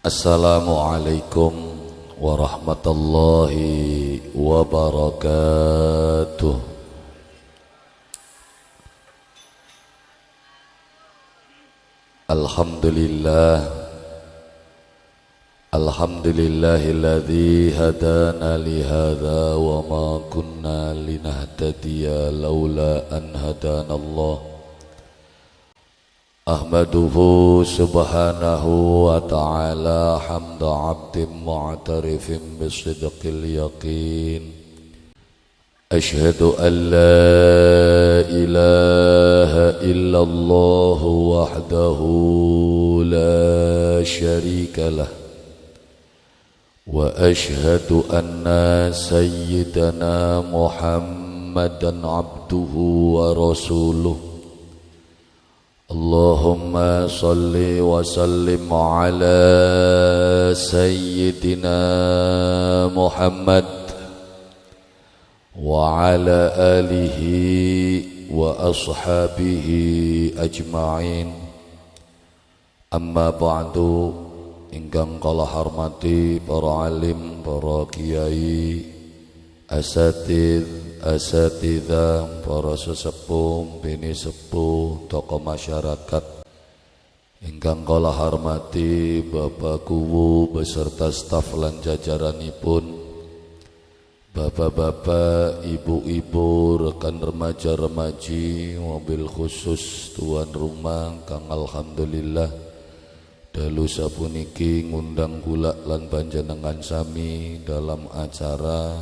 Assalamualaikum warahmatullahi wabarakatuh. Alhamdulillahilladzi hadana lihadza wa ma kunna linahtadiya laula an hadanallah. Ahmaduhu subhanahu wa ta'ala hamda abdin mu'tarifin bisidqil yaqin. Ashhadu an la ilaha illallah wahdahu la sharika lah. Wa ashhadu anna sayyidana Muhammadan abduhu wa rasuluh. Allahumma salli wa sallim ala sayyidina Muhammad wa ala alihi wa ashabihi ajma'in. Amma ba'du, ingkang kala hormati para alim, para kiai, asatidzah, para sesepuh, bini sepuh, tokoh masyarakat, ingkang kala hormati Bapak Kuwu beserta staf lan jajaranipun, bapak-bapak, ibu-ibu, rekan remaja-remaji, mobil khusus tuan rumah kang alhamdulillah dalu sapuniki ngundang kula lan panjenengan sami dalam acara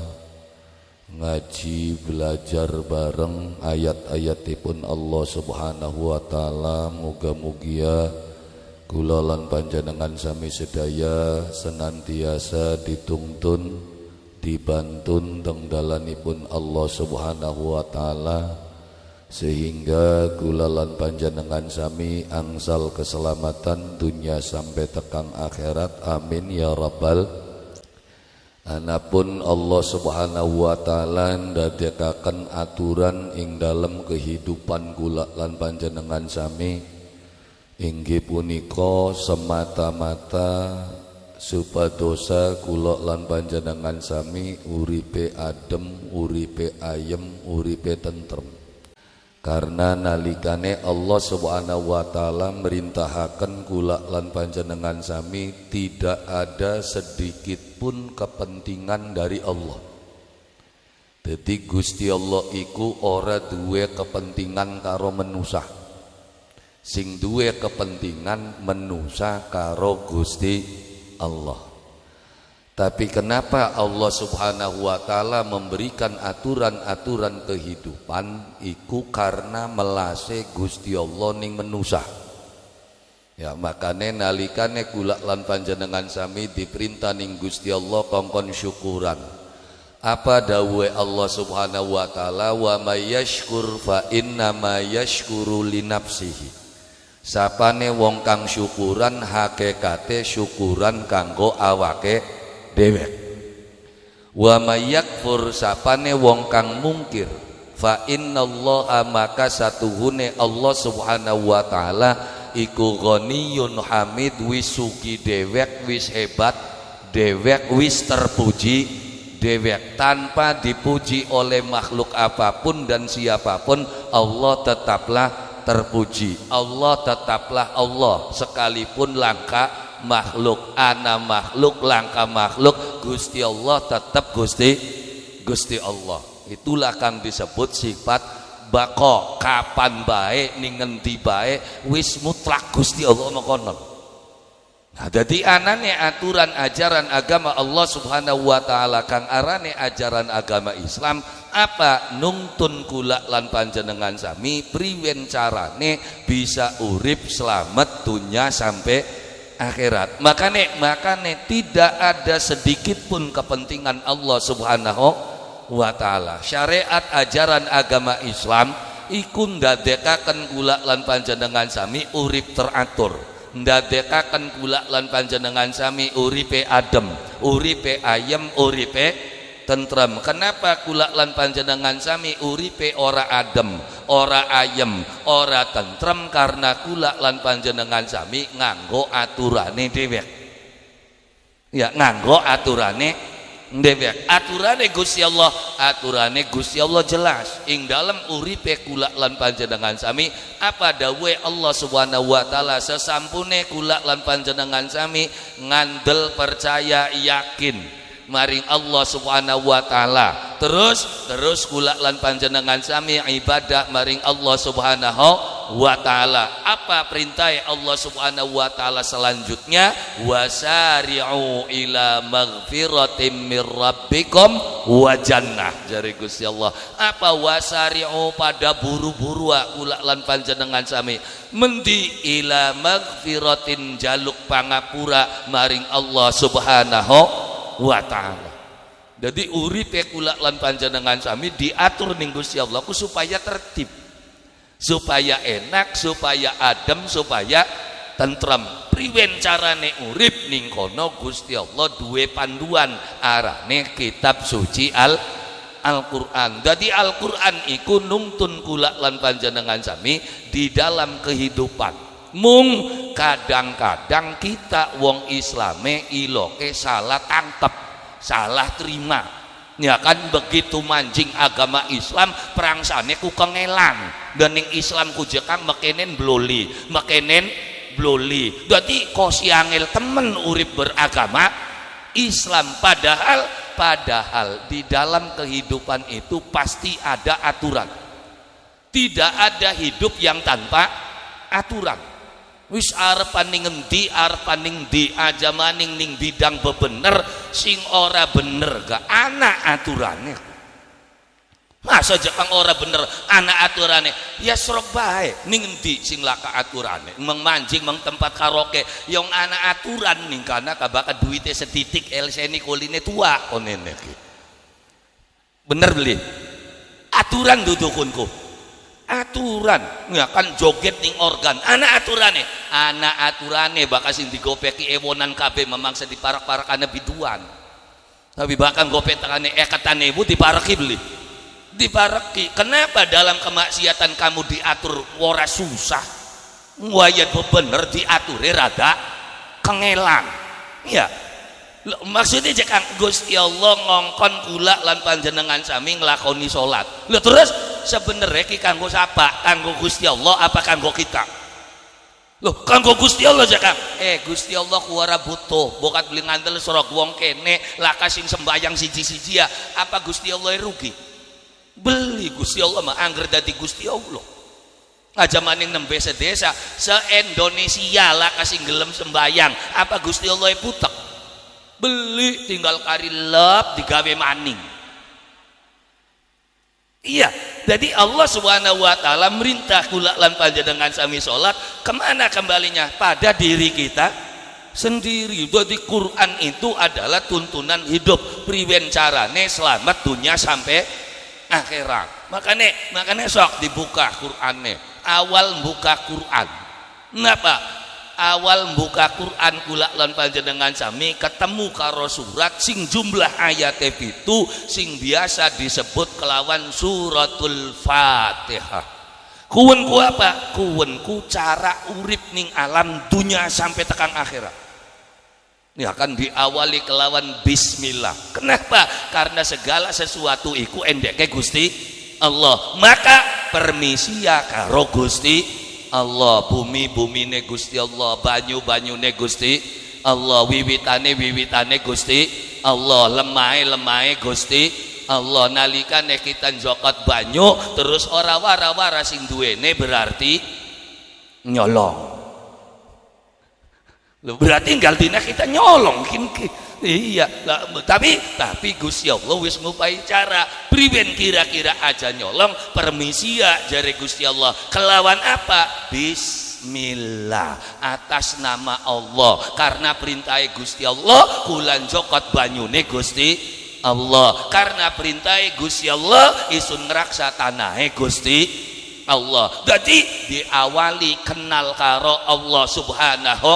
ngaji belajar bareng ayat-ayatipun Allah Subhanahu wa taala. Muga-mugia kula lan panjenengan sami sedaya senantiasa dituntun dibantun teng dalanipun Allah Subhanahu wa taala, sehingga kula lan panjenengan sami angsal keselamatan dunia sampai tekang akhirat. Amin ya rabbal. Anapun Allah Subhanahu wa taala ndadekaken aturan ing dalam kehidupan kula lan panjenengan sami inggih punika semata-mata supadosa kula lan panjenengan sami uripe adem, uripe ayem, uripe tentrem. Karena nalikane Allah Subhanahu wa taala merintahaken kula lan panjenengan sami tidak ada sedikit pun kepentingan dari Allah. Dadi Gusti Allah iku ora duwe kepentingan karo manusa. Sing duwe kepentingan manusa karo Gusti Allah. Tapi kenapa Allah Subhanahu wa taala memberikan aturan-aturan kehidupan iku karena melase Gusti Allah ning manusa. Ya makane nalikane kula lan panjenengan sami diperintah ning Gusti Allah kongkon syukuran. Apa dawuhe Allah Subhanahu wa taala, wa may yashkur fa inna ma yashkuru li nafsihi. Sapane wong kang syukuran hakikate syukuran kanggo awake dewek. Wa may yakfur, sapane wong kang mungkir, fa innallaha, maka satuhune Allah Subhanahu wa taala iku ghaniyun hamid, wis sugi dewek, wis hebat dewek, wis terpuji dewek. Tanpa dipuji oleh makhluk apapun dan siapapun, Allah tetaplah terpuji. Allah tetaplah Allah, sekalipun langka makhluk, ana makhluk, langka makhluk, Gusti Allah tetap Gusti Allah. Itulah kang disebut sifat bako, kapan bae ning ngendi bae wis mutlak Gusti Allah mengkonon. Nah, dadi anane aturan ajaran agama Allah Subhanahu wa taala kang arane ajaran agama Islam apa nungtun kula lan panjenengan sami priwen carane bisa urip selamat dunia sampai akhirat. Makane tidak ada sedikit pun kepentingan Allah Subhanahu wa taala. Syariat ajaran agama Islam iku ndadekaken kula lan panjenengan sami urip teratur, ndadekaken kula lan panjenengan sami uripe adem, uripe ayem, uripe tentrem. Kenapa kula lan panjenengan sami uripe ora adem, ora ayem, ora tentrem? Karena kula lan panjenengan sami nganggo aturane dhewek. Ya nganggo aturane ndewek. Aturane Gusti Allah jelas ing dalam uripe kula lan panjenengan sami. Apa dawuhe Allah Subhanahu wa taala sesampune kula lan panjenengan sami ngandel percaya yakin maring Allah Subhanahu wa taala, terus kula lan panjenengan sami ibadah maring Allah Subhanahu wa taala. Apa perintah Allah Subhanahu wa taala selanjutnya? Wasari'u ila maghfiratin mir rabbikum wa jannah. Jare Gusti Allah, apa wasari'u pada buru-buru kula lan panjenengan sami mendi ila maghfiratin jaluk pangapura maring Allah Subhanahu wa ta'ala. Jadi uripe kula lan panjenengan sami diatur ning Gusti Allah ku supaya tertib, supaya enak, supaya adem, supaya tentrem. Priwen carane urip ning kono Gusti Allah duwe panduan arane kitab suci Al-Qur'an. Jadi Al-Qur'an iku nungtun kula lan panjenengan sami di dalam kehidupan. Mung kadang-kadang kita wong Islame iloke salah tangkep, salah terima. Ya kan begitu manjing agama Islam perangsane ku kengelan. Dan ning Islam ku jekang mekenen bloli. Dadi kosi angel temen urip beragama Islam, padahal di dalam kehidupan itu pasti ada aturan. Tidak ada hidup yang tanpa aturan. Wis arepan ning endi, arepan ning ndi, aja maning ning bidang bebener sing ora bener gak ana aturane. Masa jekang ora bener ana aturane, ya srok bae ning endi sing laka aturane. Meng manjing meng tempat karaoke yang ana aturan ning kana kabaka duite setitik elseni koline tua konene iki. Bener beli. Aturan dudukunku. Aturan ya kan joget ning organ ana aturane bakal sing digopeki ewonan kabeh memangsa diparak-parakane biduan tapi bahkan gopetakane ekatane ibu dipareki beli dipareki. Kenapa dalam kemaksiatan kamu diatur ora susah wayat bener diature rada kengelan ya. Maksudnya jekang Gusti Allah ngongkon kula lan panjenengan sami nglakoni salat. Lho terus sebenarnya ki kanggo sapa? Kanggo Gusti Allah apa kanggo kita? Loh, kanggo Gusti Allah jekang. Gusti Allah ku ora butuh, bokat beli ngandel sorok wong kene laka sing sembayang siji-siji ya. Apa Gusti Allah rugi? Beli Gusti Allah mah angger dadi Gusti Allah. Aja maning nembe sedesa, se-Indonesia laka sing gelem sembayang. Apa Gusti Allah putek? Beli tinggal karilep digawe maning. Iya, jadi Allah Subhanahu wa taala merintah kula lan panjenengan sami salat, kemana kembalinya? Pada diri kita sendiri. Jadi Quran itu adalah tuntunan hidup, priwen carane selamat dunia sampai akhirat. Makanya sok dibuka Qur'ane. Awal buka Quran. Napa? Awal buka Quran kula lan panjenengan sami ketemu karo surat sing jumlah ayat itu sing biasa disebut kelawan suratul Fatihah. Kuwenku apa? Kuwenku cara urip ning alam dunia sampai tekan akhirat. Ya kan diawali kelawan bismillah. Kenapa? Karena segala sesuatu iku endeke Gusti Allah. Maka permisi ya karo Gusti Allah, bumi-bumine Gusti Allah, banyu-banyune Gusti Allah, wiwitane Gusti Allah, lemahe Gusti Allah. Nalikane kita njokot banyu terus ora wara-wara sing duwene berarti nyolong. Berarti tinggal dina kita nyolong iya tapi Gusti Allah wis ngupai cara priwen kira-kira aja nyolong permisi ya jare Gusti Allah kelawan apa? Bismillah, atas nama Allah, karena perintah Gusti Allah kulan jokot banyune Gusti Allah, karena perintah Gusti Allah isun ngraksa tanahe Gusti Allah. Jadi diawali kenal karo Allah Subhanahu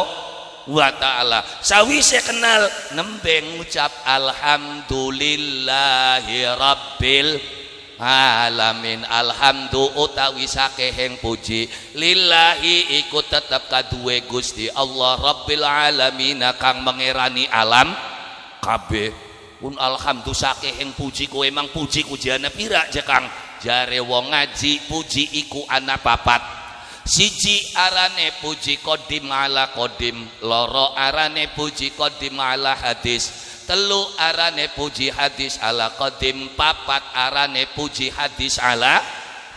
wa ta'ala. Sawise kenal nembe ngucap alhamdulillahi rabbil alamin. Alhamdu utawi sakehing puji lillahi iku tetep kaduwe Gusti Allah rabbil alamin kang mengerani alam kabeh pun alhamdulillah sakehing puji kowe emang puji kujiane pira je Kang jare wong ngaji puji iku ana papat siji arane puji qadim ala qadim loro arane puji qadim ala hadis telu arane puji hadis ala qadim papat arane puji hadis ala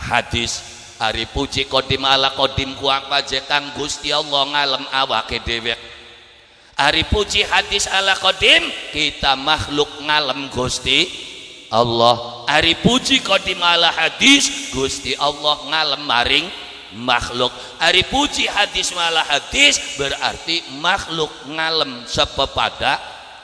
hadis ari puji qadim ala qadim ku apa je Kang Gusti Allah ngalem awake dhewe ari puji hadis ala qadim kita makhluk ngalem Gusti Allah ari puji qadim ala hadis Gusti Allah ngalem maring makhluk ari puji hadis ala hadis berarti makhluk ngalem sepepada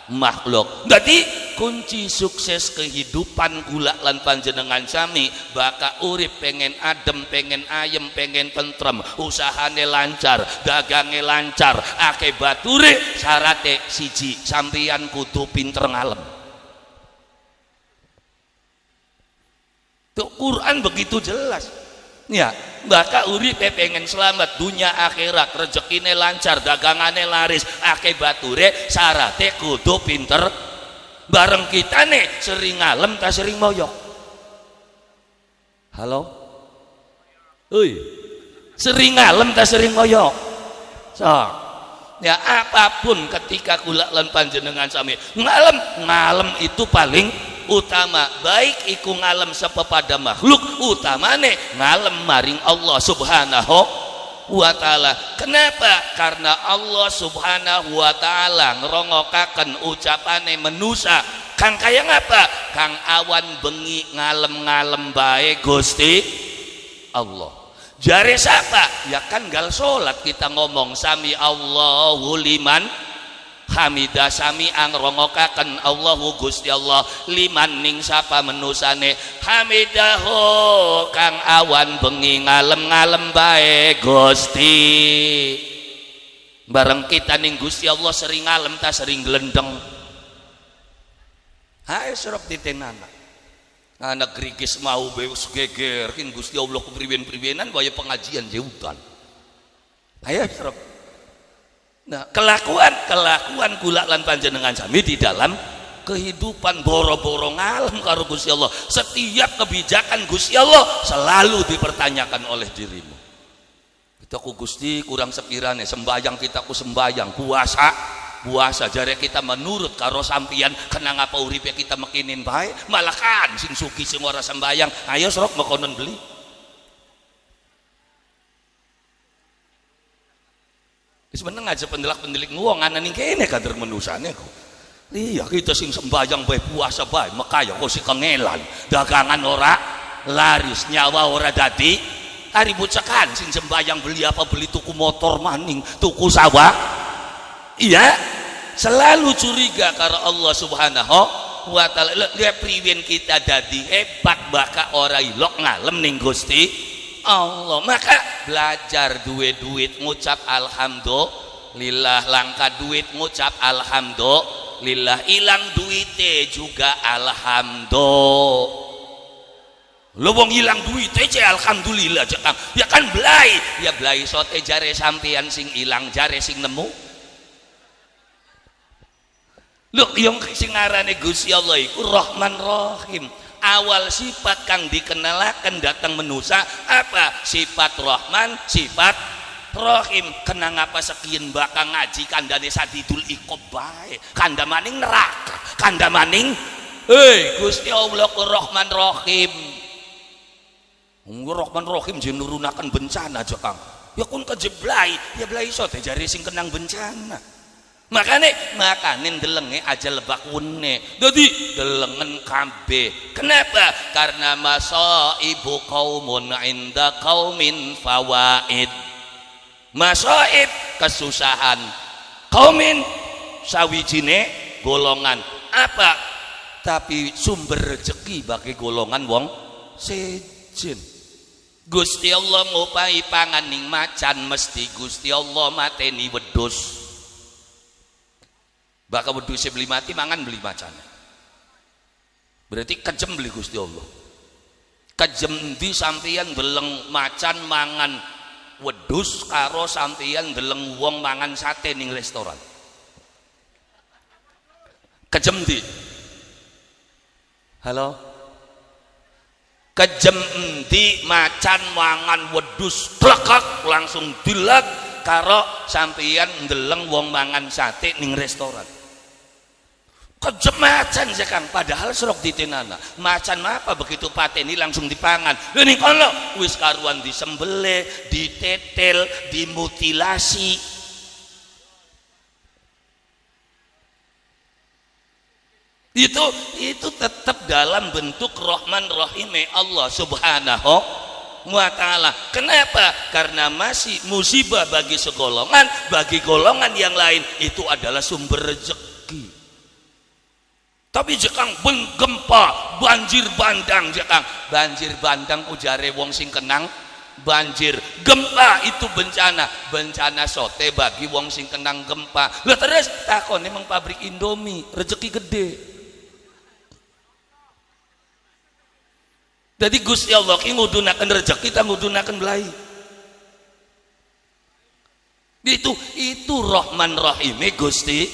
makhluk. Jadi kunci sukses kehidupan kula lan panjenengan sami baka urip pengen adem, pengen ayem, pengen tentrem, usahane lancar, dagange lancar, akeh bature syarate siji sampeyan kudu pinter ngalem. Tuh Quran begitu jelas. Ya, baka uripe pengen selamat dunia akhirat, rezekine lancar, dagangane laris, akeh bature syarate kudu pinter. Bareng kita nih sering ngalem tak sering moyok. Halo? Uy. Sering ngalem tak sering moyok. So, ya apapun ketika kula lan panjenengan sami ngalem itu paling utama, baik iku ngalem sepepada makhluk utamane ngalem maring Allah subhanahu wa ta'ala. Kenapa? Karena Allah subhanahu wa ta'ala ngerongokaken ucapane menusa kang kaya ngapa? Kang awan bengi ngalem-ngalem bae Gusti Allah. Jare siapa? Ya kan gal salat kita ngomong sami Allahu liman hamidah sami angrongokaken Allahu Gusti Allah liman ning sapa menusane hamidahu kang awan bengi ngalem-ngalem bae Gusti. Bareng kita ning Gusti Allah sering ngalem ta sering glendeng. Hae serep ditenana. Anak grigis mau beus geger kin Gusti Allah kepriwen-priwenan waya pengajian jeutan. Ayo serep. Nah, kelakuan kula lan panjenengan sami di dalam kehidupan boro-boro ngalem karo Gusti Allah. Setiap kebijakan Gusti Allah selalu dipertanyakan oleh dirimu. Kita ku Gusti kurang sepirane sembayang kita ku sembayang, puasa jare kita menurut karo sampian kena ngapa uripe kita mekinin bae malah kan sing sugi sing ora sembayang ayo serok mekonon beli. Wis meneng aja pendelak-pendelik wong ana ning kene kader menusane kok. Iya kita sing sembayang bae puasa bae mekaya kok si kengelan dagangan ora laris nyawa ora dadi hari bucakan sing sembayang beli apa beli tuku motor maning tuku sawah. Iya selalu curiga karo Allah subhanahu wa ta'ala. Lihat priwen kita dadi hebat baka ora ilok ngalem ning Gusti Allah. Maka belajar duit ngucap alhamdulillah, langka duit ngucap alhamdulillah, ilang duite juga alhamdulillah. Lu wong ilang duite ce alhamdulillah cekang ya kan belai ya belai sote jare sampean sing ilang jare sing nemu. Lu yang sing ngarane Gusti Allah iku Rahman Rahim. Awal sifat kang dikenalakan datang menusa apa? Sifat Rahman, sifat Rahim. Kena ngapa sekian bakal ngaji kandane sadidul iqab bae. Kanda maning neraka, kanda maning Gusti Allah ku Rahman Rahim. Rahman Rahim jeneng nurunaken bencana aja Kang. Ya kun kejeblai, ya blai iso teh jare sing kenang bencana. Makane delenge aja lebak wene dadi delengen kabeh. Kenapa? Karena masaibu qaumun inda qaumin fawaid. Masaib kesusahan qaumin sawijine golongan apa? Tapi sumber rezeki bagi golongan wong sejen. Gusti Allah ngupahi pangan ning macan mesti Gusti Allah mateni wedhus. Baka wedhuse beli mati mangan beli macan. Berarti kejem beli Gusti Allah. Kejem di sampeyan deleng macan mangan wedhus karo sampeyan deleng wong mangan sate ning restoran. Kejem ndi? Halo? Kejem endi macan mangan wedhus klekek langsung dilek karo sampeyan ndeleng wong mangan sate ning restoran. Kejem macan ya Kang, padahal serok ditenana. Macan apa begitu pateni langsung dipangan. Lha ning kono wis karuan disembelih, ditetel, dimutilasi. Itu tetap dalam bentuk Rahman Rahime Allah Subhanahu wa ta'ala. Kenapa? Karena masih musibah bagi segolongan, bagi golongan yang lain itu adalah sumber rezeki. Tapi jekang gempa, banjir bandang jekang. Banjir bandang ujare wong sing kenang banjir. Gempa itu bencana sote bagi wong sing kenang gempa. Lah terus takon emang pabrik Indomie rezeki gede. Jadi Gusti Allah ki ngudunaken rezeki kita ngudunaken belai. Itu Rahman Rahime Gusti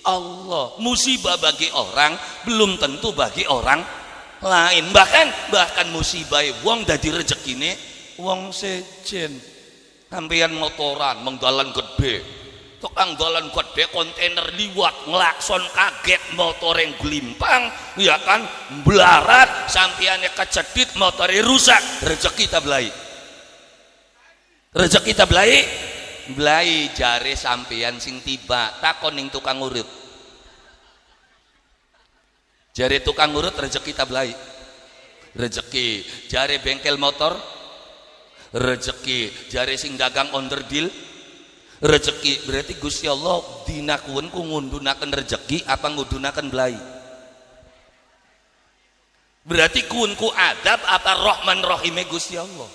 Allah. Musibah bagi orang belum tentu bagi orang lain. Bahkan musibah wong dadi rezekine wong sejen. Sampeyan motoran mengdalan gede. Tukang dalan gede kontainer liwat ngelakson kaget motor yang glimpang ya kan mblarat sampeyannya kecedit motornya rusak rezeki kita belai jare sampeyan sing tiba takon ning tukang urut jare tukang urut rezeki kita belai rezeki jare bengkel motor rezeki jare sing dagang onderdil rezeki. Berarti Gusti Allah dinakuan ku ngundunaken rezeki apa ngundunaken belai? Berarti kun ku adab apa Rahman Rahime Gusti Allah.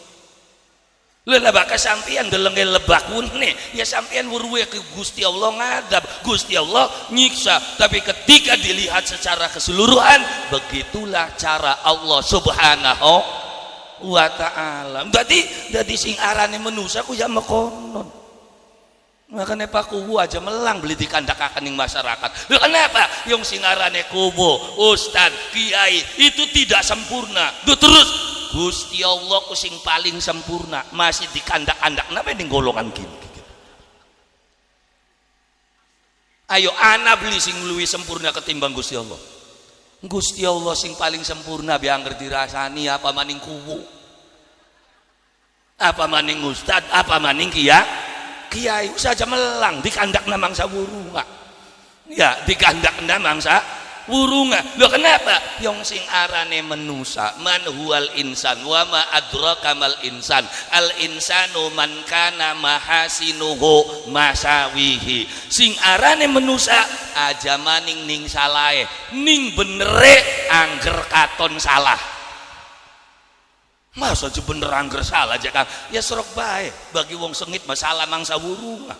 Lha bakal sampeyan delenge lebakun nih ya sampeyan weruwe ke Gusti Allah ngadab, Gusti Allah nyiksa. Tapi ketika dilihat secara keseluruhan begitulah cara Allah Subhanahu wa ta'ala. Berarti dadi sing arane manusia ku ya mekonon. Makanya Pak Kubu aja melang beli di kandakakan yang masyarakat. Loh, kenapa? Yang singarane kubu, ustad, kiai itu tidak sempurna. Duh, terus Gusti Allah ku sing paling sempurna masih di kandak-kandak. Kenapa ini golongan gini? Ayo ana beli sing luwih sempurna ketimbang Gusti Allah. Gusti Allah sing paling sempurna biar dirasani apa maning kubu, apa maning ustad, apa maning kiai saja melang di kandak namang sawurunga ya di kandak namang sawurunga. Loh kenapa? Yang sing arane menusa man huwal insan wa ma adraka mal insan al insanu man kana mahasinuhu masawihi. Sing arane menusa aja maning ning salahe ning benere angger katon salah. Masa aja bener angger salah aja kan ya serok bae bagi wong sengit masalah mangsa wurunga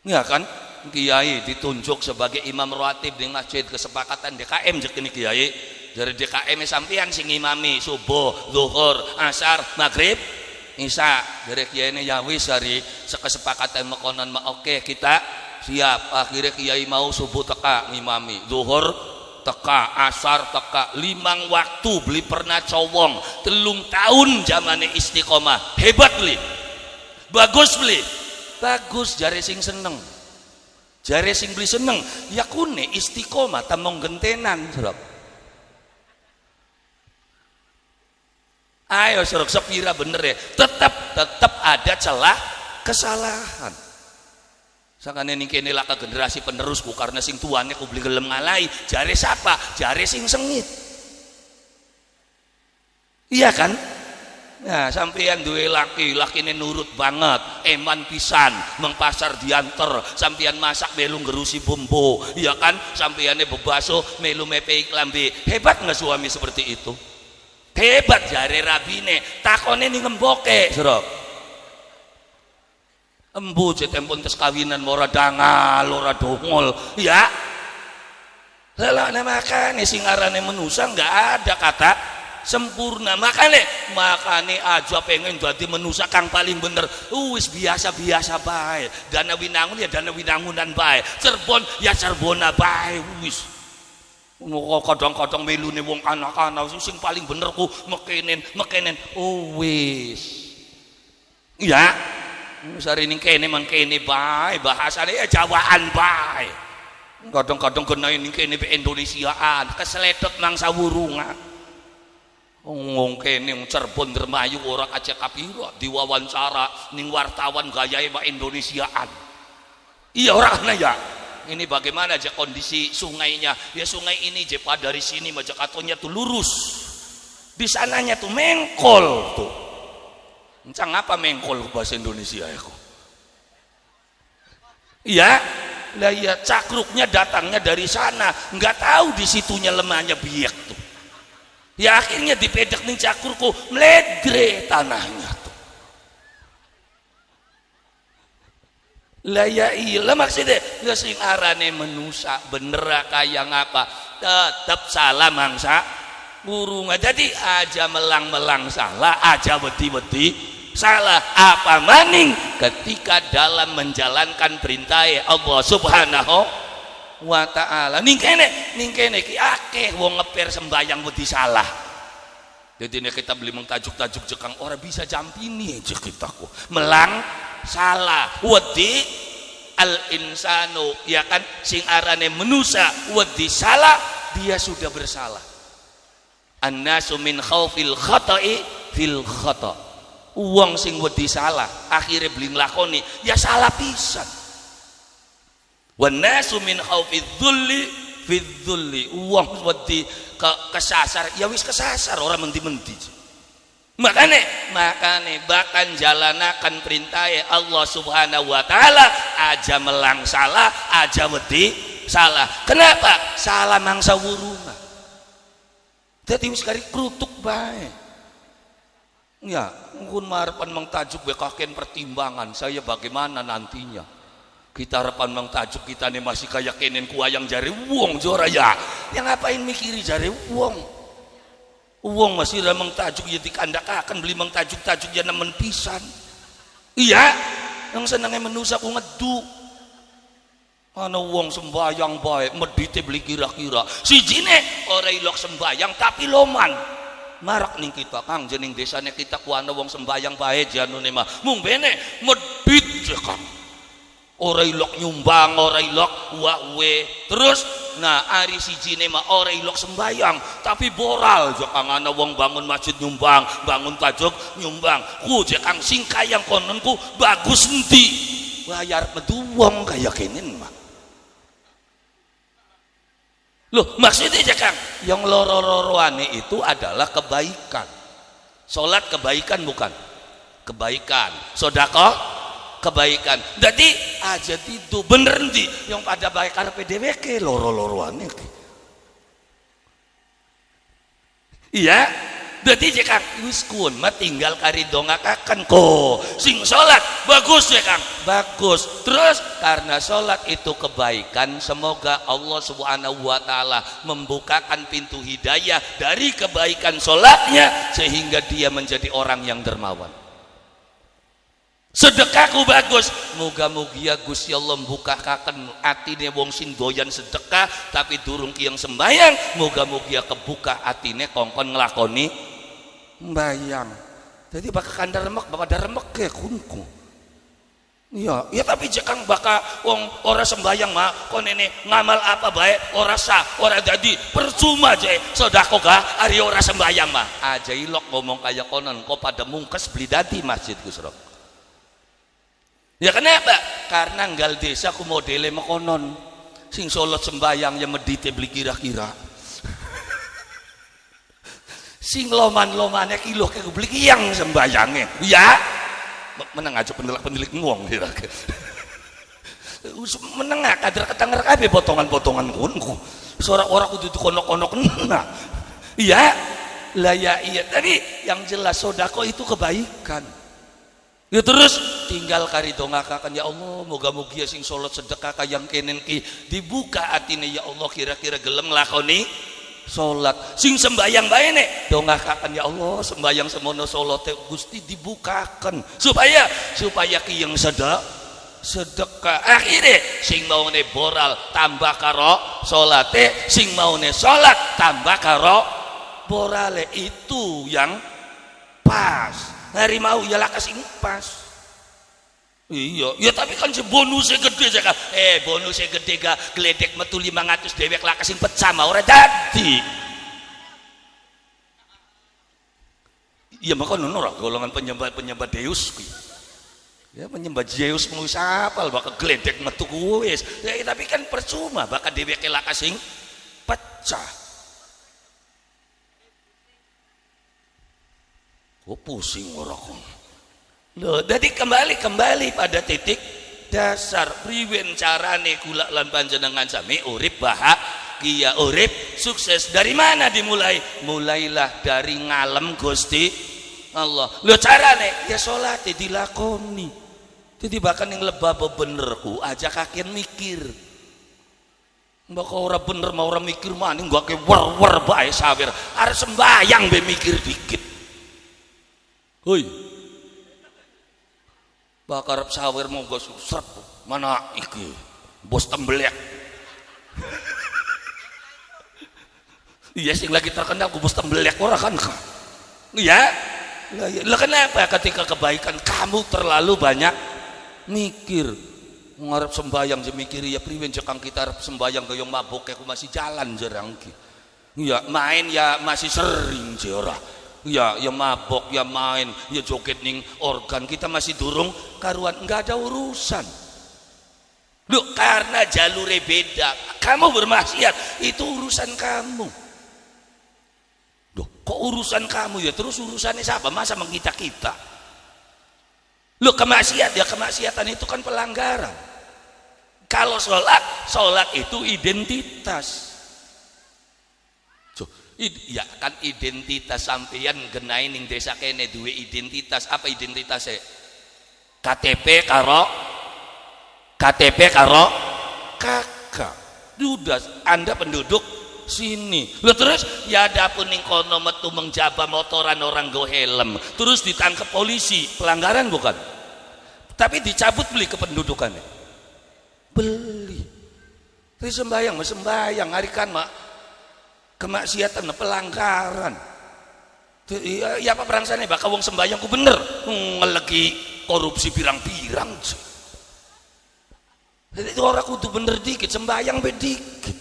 ya kan. Kiai ditunjuk sebagai imam ratib di masjid kesepakatan DKM jek ini kiai dari DKM sampean sing imami subuh zuhur asar maghrib isya dari kiai ini ya wis dari sekesepakatan mekonon oke kita siap. Akhirnya kiai mau subuh teka ngimami zuhur teka asar teka 5 waktu beli pernah cowong 3 tahun zamane istiqomah hebat beli bagus beli bagus jare sing seneng jare sing beli seneng ya kune istiqomah tamong gentenan serok. Ayo serok sepira bener ya tetap ada celah kesalahan. Sakane niki lah ke generasi penerusku karena sing tuane ku beli gelem ngalai jare siapa? Jare sing sengit. Iya kan? Nah, sampeyan duwe lakine nurut banget, eman pisan, mengpasar dianter, sampeyan masak melu ngerusi bumbu, iya kan? Sampeyane bebaso melu mepe klambi. Hebat nggak suami seperti itu? Hebat jare rabine, takone ning ngemboke, Sro. Embu jetempun tes kawinan ora dangal ora dongol ya lelakne makane sing arane manusa enggak ada kata sempurna makane aja pengen jadi manusa kang paling bener wis biasa-biasa bae dana winangun ya dana winangunan bae Cirebon ya Cirebona bae wis Kadang-kadang melune wong anak-anak sing paling bener ku mekenen. Oh wis. Ya. Sari ning kene mangkene bae, bahasane ya Jawaan bae. Kadang-kadang kena ning kene pe Indonesiaan, keseletot mangsa wurungan. Wong kene Cirebon Dermayu ora kacek kapira diwawancara ning wartawan gayahe mak Indonesiaan. Iya ora ana ya. Ini bagaimana aja kondisi sungainya? Ya sungai ini jepa dari sini Mojokertonya tuh lurus. Di sananya tuh mengkol tuh. Encang apa mengkol bahasa Indonesia ya kok? Iya, lah ya cakruknya datangnya dari sana, nggak tahu di situnya lemahnya biak tuh. Ya akhirnya dipedek nih cakrukku meledre tanahnya. Lah ya iya maksudnya ya sing arane menusa bener kaya ngapa tetap salah mangsa burung jadi aja melang-melang salah aja wedi-wedi salah apa maning ketika dalam menjalankan perintah Allah Subhanahu wa ta'ala ning kene ki akeh wong ngeper sembayang wedi salah. Jadi ini kita beli mengtajuk-tajuk jekang orang bisa jampini aja kita kok melang salah wedi al insanu ya kan sing arane manusia wedi salah dia sudah bersalah. Annasu min khaufil khata'i fil khata. Wong sing wedi salah akhirnya beli nglakoni ya salah pisan. Wan nasu min khaufiz dzulli fil dzulli. Wong wedi kesasar ya wis kesasar orang menti-menti. Makane bahkan jalanakan perintah Allah Subhanahu wa taala aja melang salah aja wedi salah. Kenapa? Salah mangsa wurungan. Dadi wis kari krutuk bae. Ya, mun marepan mengtajuk bekaken pertimbangan saya bagaimana nantinya. Kita harapan mengtajuk kita nih masih kayak kenen kuayang jari wong jora ya. Yang ngapain mikiri jari wong? Wong masih ada mengtajuk ya dikandakakan beli mengtajuk-tajuk ya nemen pisan. Iya, yang senangnya menusa ku ngedu. Ana wong sembayang bae medite beli kira-kira. Sijine ora ilok sembayang tapi loman. Marak ning kita Kang jeneng desane kita ku ana wong sembayang bae janune mah. Mung bene medit je Kang. Ora ilok nyumbang, ora ilok wae. Terus nah ari sijine mah ora ilok sembayang, tapi boral jo kang ana wong bangun masjid nyumbang, bangun tajuk nyumbang. Ku je kang sing kayang kononku bagus endi? Bayar metu wong kaya kene mah. Loh, maksudnya je kang yang loro-loroane itu adalah kebaikan. Salat kebaikan bukan? Kebaikan. Sedekah kebaikan. Jadi aja itu bener ndi yang pada baik karepe dhewe ke loro-loroane ke. Iya, jadi jika wis kun mah tinggal kari dongakaken ko. Sing salat bagus ya Kang, bagus. Terus karena salat itu kebaikan, semoga Allah Subhanahu wa taala membukakan pintu hidayah dari kebaikan salatnya sehingga dia menjadi orang yang dermawan. Sedekahku bagus, muga-mugia Gusti Allah mbukakan atine wong sing doyan sedekah tapi durung kiyang sembayang, muga-mugia kebuka atine kongkon nglakoni mbayang. Jadi bakal kandar remek pada remek ke kunku. Iya, ya tapi jekang baka wong ora sembayang mah kon nene ngamal apa bae ora sah, ora dadi percuma je sedekah ga ari ora sembayang mah. Aja ilok ngomong kaya konon kok pada mungkes beli dadi masjid Gusro. Ya kenapa? Karena nggal desa ku modele mekonon sing solot sembayang ya medite beli kira-kira sing loman-lomane kilo ke beli kiyang sembayange ya meneng aja pendelak-pendelik ngwong kira-kira meneng kadar ketenger kabeh potongan-potongan kunku ora kudu konok-konok nah iya lah ya iya tadi yang jelas sedekah itu kebaikan. Ya terus tinggal kari dongakakan ya Allah moga-mugia sing salat sedekah kayang kenen ki dibuka atine ya Allah kira-kira gelem nglakoni salat sing sembayang bae nek dongakakan ya Allah sembayang semono salate Gusti dibukakan supaya ki yang sedekah. Akhirnya sing maune boral tambah karo salate, sing maune salat tambah karo borale. Itu yang pas. Hari mau ya lakas sing pas. Iya, ya tapi kan bonusnya gede kan. Bonusnya gede gak gledek metu 500 dewek lakas sing pecah mah ora dadi. Iya makanya ora golongan penyembah Deus kuwi. Ya penyembah Zeus mau sapal bakal gledek metu kuwi. Ya, tapi kan percuma bakal dewek lakas sing pecah. Kok pusing ora kok. Loh, jadi kembali pada titik dasar. Priwen carane kula lan panjenengan sami urip bahagia, urip sukses. Dari mana dimulai? Mulailah dari ngalem Gusti Allah. Loh carane ya salat dilakoni. Jadi bahkan yang lebah benerku aja kakek mikir. Mbak ora bener mau ora mikir maning gua ke wer bae sawer. Arep sembayang be mikir dikit. Hoi. Bakar sawer mau gak susrep mana iki bos tembelek. Iya sing lagi terkenal ku bos tembelek ora kan iya lah kenapa ketika kebaikan kamu terlalu banyak mikir ngarep sembayang je mikir ya priwen cekang kita arep sembayang gayung mabok aku masih jalan jerang ki iya main ya masih sering je ora ya mabok ya main ya joget ning organ kita masih durung karuan nggak ada urusan. Loh karena jalurnya beda, kamu bermaksiat itu urusan kamu. Loh kok urusan kamu ya terus urusannya siapa masa mengita kita. Loh kemaksiatan itu kan pelanggaran. Kalau sholat itu identitas. Ya kan identitas sampeyan genai ning desa kene duwe identitas. Apa identitasnya? KTP karo kakak. Dudas Anda penduduk sini. Loh terus ya adapun ning kono metu mengjaba motoran orang go helm terus ditangkap polisi, pelanggaran bukan? Tapi dicabut beli kependudukannya. Beli. Terus sembayang harikan mak kemaksiatan pelanggaran. Ya apa berangsane bakal wong sembayang ku bener ngelegi korupsi pirang-pirang. Jadi itu orang kudu bener dikit sembayang bedikit.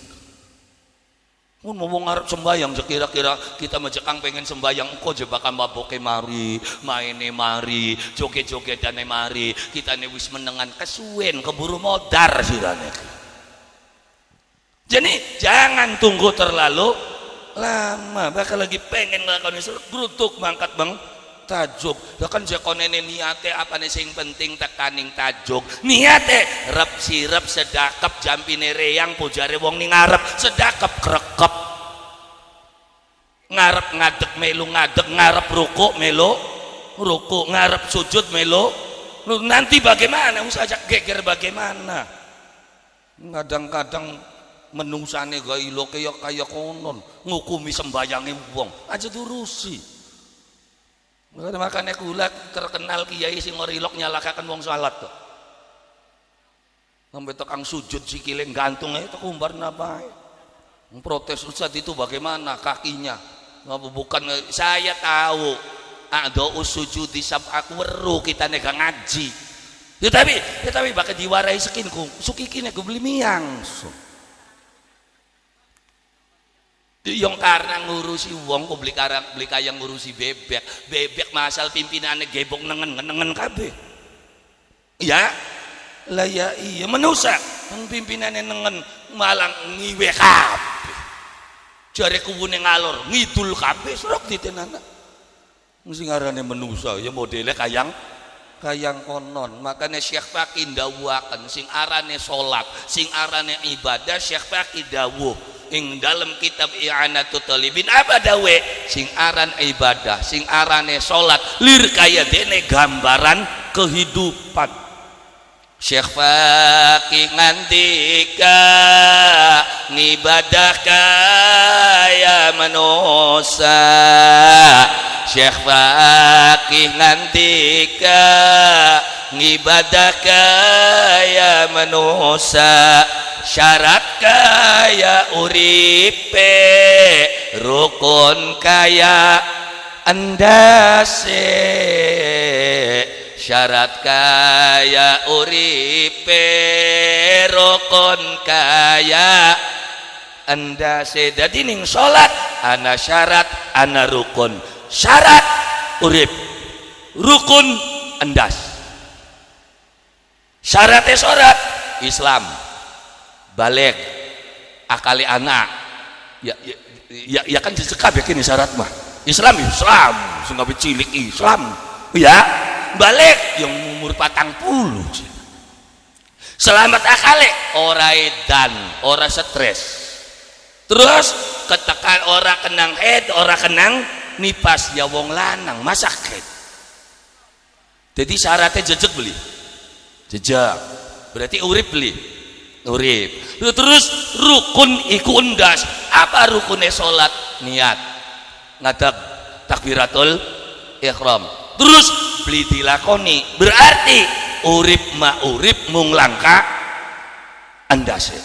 Mun mau ngarep sembayang kira-kira kita majekang pengen sembayang engko je bakal maboke mari, maine mari, joget-jogetane mari, kita ne wis menengan kesuwen keburu modar sirane. Jadi jangan tunggu terlalu lama. Bakal lagi pengen ngelakuin itu grutuk mangkat bang tajuk. Ya kan jakonene niate apa nih sing penting tekaning tajuk. Niate rep sirep sedakep jampine reyang pujare wong ning ngarep sedakep krekep. Ngarep ngadeg melu ngadeg, ngarep ruku melu ruku, ngarep sujud melu. Nanti bagaimana? Usah ajak geger bagaimana? Kadang-kadang menungsane gak ilo kaya konon ngukumi sembayange wong aja durusi. Makanya kula terkenal kiai sing ngorilok nyalakaken wong salat tuh. Sampai tekang sujud sikile gantung itu kumbar napa. Protes ustaz itu bagaimana kakinya? Bukan saya tahu ada sujud di sab'ak weru kita nega ngaji. Ya tapi bakal diwarai sekinku sukikine ku beli miang. Yang karena ngurusi wong kok beli kaya ngurusi bebek masal pimpinannya gebok nengen kabeh ya lah ya iya menusa pimpinannya nengen malang ngiwe kabeh jare kuwune ngalor ngidul kabeh serok ditenana mesti ngarane menusa ya modelnya kayang konon. Makanya Syekh Faqih ndawuhaken sing arane salat sing arane ibadah Syekh Faqih dawuh ing dalam kitab I'anatul Talibin apa dawe sing aran ibadah sing arane salat lir kaya dene gambaran kehidupan. Syekh Faqih ngandika ngibadah kaya manusia. Syekh Faqih ngandika ngibadah kaya manusia syarat kaya uripe rukun kaya andase syarat kaya uripe rukun kaya andase. Dadi ning salat ana syarat ana rukun, syarat urip, rukun endas. Syaratnya salat Islam balik akali anak ya kan dicekap ya kini syarat mah Islam sehingga cilik Islam ya balik yang umur 40 selamat akali ora edan ora stres terus ketekan ora kenang head ora kenang nipas ya wong lanang masak head. Jadi syaratnya jejak beli jejak berarti urip beli urip. Terus rukun iku endas. Apa rukunnya salat? Niat ngadeg takbiratul ihram terus beli dilakoni berarti urip ma urip mung langka endase.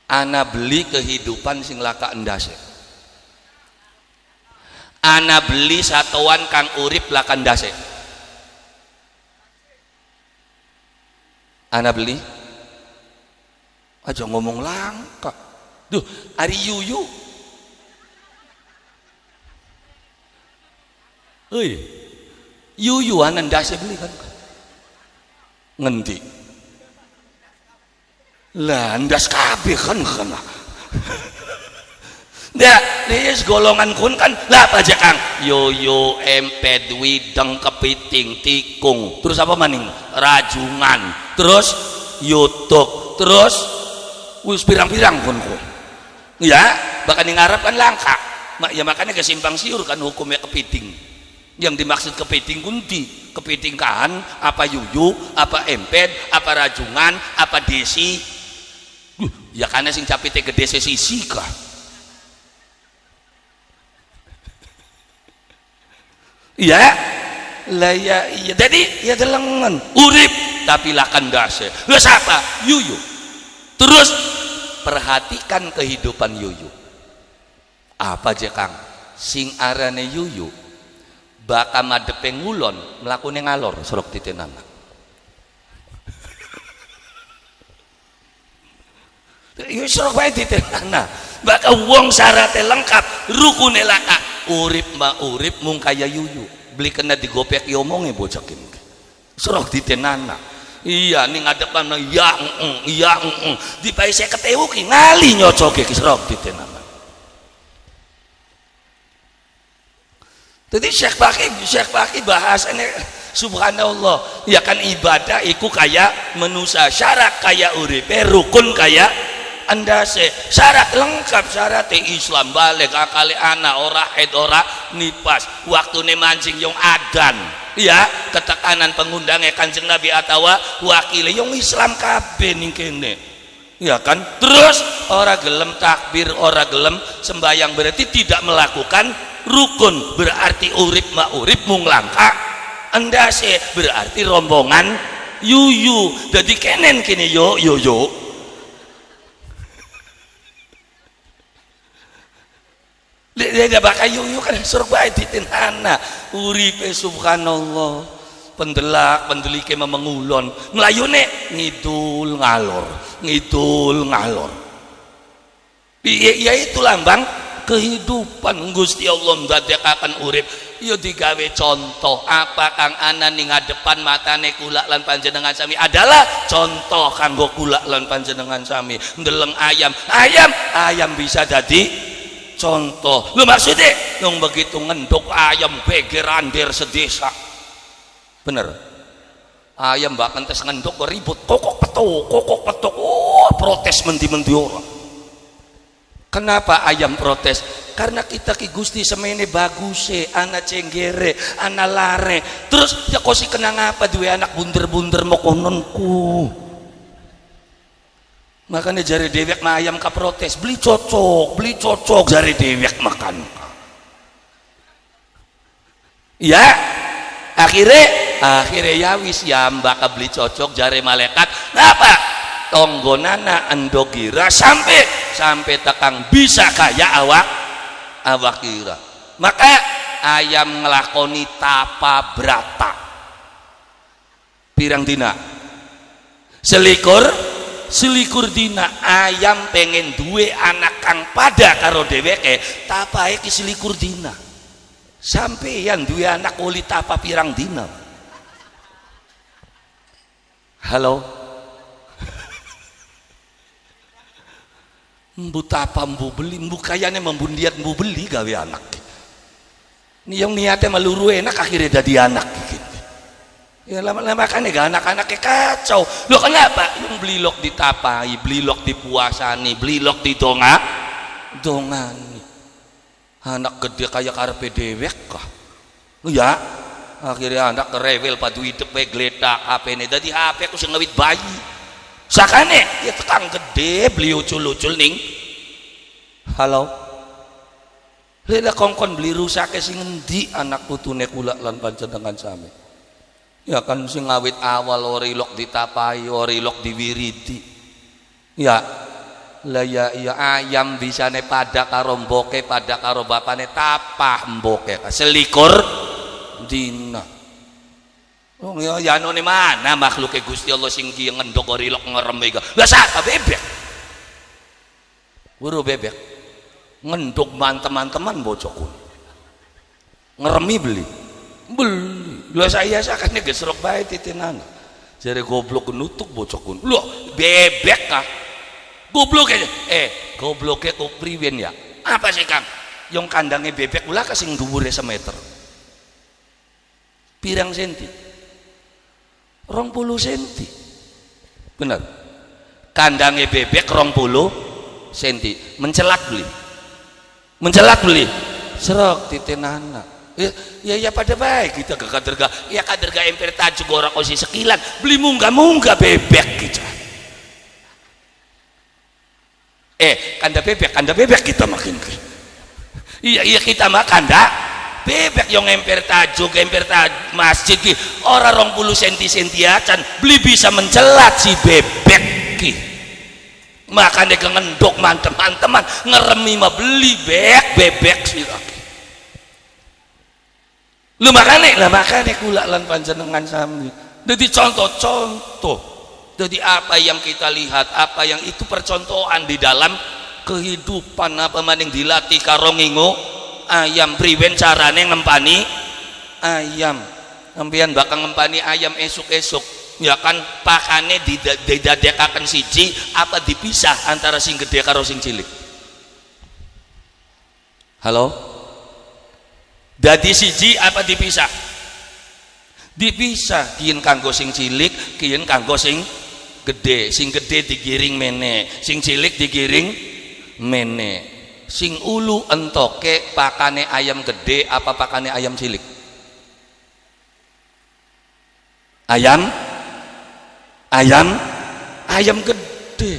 Ana beli kehidupan sing laka endase, ana beli satuan kang urip laka endase. Ana beli aja ngomong langka duh ari yuyu euy yuyu ana ndase beli kan ngendi lah ndas kabeh kan ya nih golongan kun kan lah apa aja kang yoyo emped wideng kepiting tikung terus apa maning rajungan terus yutuk terus wis pirang-pirang kun ya bahkan di ngarep kan langka ya makanya kesimpang siur kan hukumnya kepiting yang dimaksud kepiting kunti kepiting kahan apa yuyu apa emped apa rajungan apa desi ya karena sing capite gede sisi kah iya lah ya iya jadi ya delengan urip tapi lakan dase lah siapa yuyu terus perhatikan kehidupan yuyu apa aja kang sing arane yuyu bakal madepe ngulon mlakune ngalor sorok titenana yo sorok bae titenana bakal wong syaratnya lengkap rukune laka urip ma urip mung kaya yuyu beli kena digopek diomongnya bocah ini sorok titenana iya ning ngadepan iya di pai saya ketewuki ngali nyocoke ki sorok titenana. Jadi Syekh Baki bahasanya subhanallah ya kan ibadah iku kaya menusa syarat kaya uripe rukun kaya andase syarat lengkap syarat Islam balik akali anak ora head ora nipas waktune mancing yang adan ya ketekanan pengundangnya Kanjeng Nabi atawa wakile yang Islam kabeh ning kene ya kan terus ora gelem takbir ora gelem sembayang berarti tidak melakukan rukun berarti urip ma urip mung langka endase berarti rombongan yuyu jadi kenen kini yo dia bakal yuyu kan surga ditinana uripe subhanallah pendelak pendelike memengulon melayune ngidul ngalor ya itu lambang kehidupan Gusti Allah ndadekaken urip ya digawe contoh apa kang ana ning ngadepan matane kula lan panjenengan sami adalah contoh kanggo kula lan panjenengan sami ndeleng ayam bisa jadi contoh lu maksudnya yang begitu ngendok ayam beger andir sedesa bener ayam bahkan tes ngendok ribut kokok petok protes mendi orang. Kenapa ayam protes? Karena kita ki Gusti semene baguse, anak cenggere, anak lare. Terus ya kosi kenang apa duwe anak bunder-bunder mau kononku. Makanya jari dewek mah ayam ka protes, beli cocok jari dewek makan. Ya, akhirnya akhirnya ya wis ya mbak beli cocok jare malaikat ngapa tonggonana endogira sampai tekang bisa kaya awak kira. Maka ayam ngelakoni tapa brata pirang dina selikur dina ayam pengen duwe anak kang pada karo dheweke tapae ki selikur dina sampeyan duwe anak uli tapa pirang dina. Halo mbu tapa mbu beli mbu kayane membundiat mbu beli gawe anak ini yang niatnya meluru enak akhirnya jadi anak gitu. Ya lama-lama kan anak-anaknya kacau. Loh kenapa? Yang belilok ditapai, belilok dipuasani, belilok dongani. Anak gede kayak karpe dewek kah? Ya, akhirnya anak kerewel padu hidup bae gledak HP-ne dadi HP aku sing ngawit bayi. Sakane ya tekang gede beli ucul-ucul ning. Halo. Lha kongkon beli rusake sing endi anak putune kula lan panjenengan sami. Ya kan sing ngawit awal orilok ditapai orilok diwiridi ya lah ya ayam bisane pada karo mboke pada karo bapane tapah mboke selikur dina. Oh ya yanone mana makhluke Gusti Allah sing ki ngendok orilok ngerem iku lah sapa bebek buru bebek ngendok teman-teman bojoku ngeremi beli lho saya sakane gesrok bae titinan jare goblok nutuk bocokun lho bebek kah goblok gobloke kok priwen ya apa sih Kang yang kandangnya bebek ulah kasing dhuwure semeter pirang senti 20 senti bener kandangnya bebek 20 senti mencelak beli serok titinana ya pada baik kita kaderga ya kaderga emper tajuk orang osi sekilan beli munggah bebek kita kanda bebek kita makin iya kita makan dah bebek yang emper tajuk masjid ki orang 20 senti acan beli bisa mencelat si bebek ki makanya ngendok teman-teman ngeremi mah beli bebek sih lu makane kula lan panjenengan sami jadi contoh jadi apa yang kita lihat apa yang itu percontohan di dalam kehidupan apa maning dilatih karo ngingo ayam priwen carane ngempani ayam sampeyan bakal ngempani ayam esuk-esuk ya kan pakane didadekaken siji apa dipisah antara sing gede karo sing cilik. Halo dadi siji apa dipisah kiyen kanggo sing cilik kiyen kanggo sing gede digiring mene sing cilik digiring mene sing ulu entoke pakane ayam gede apa pakane ayam cilik ayam gede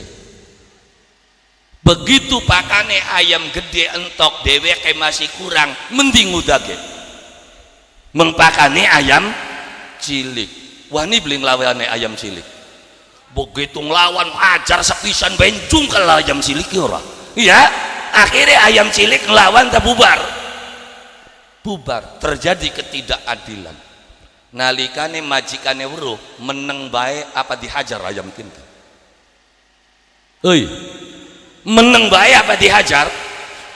begitu pakane ayam gede entok dheweke masih kurang mending udage mengpakane ayam cilik wani beli nglawane ayam cilik begitu nglawan ajar sepisan benjung ke ayam cilik ora iya akhirnya ayam cilik nglawan tak bubar terjadi ketidakadilan nalikane majikane weruh meneng bae apa dihajar ayam kinten meneng bae apa dihajar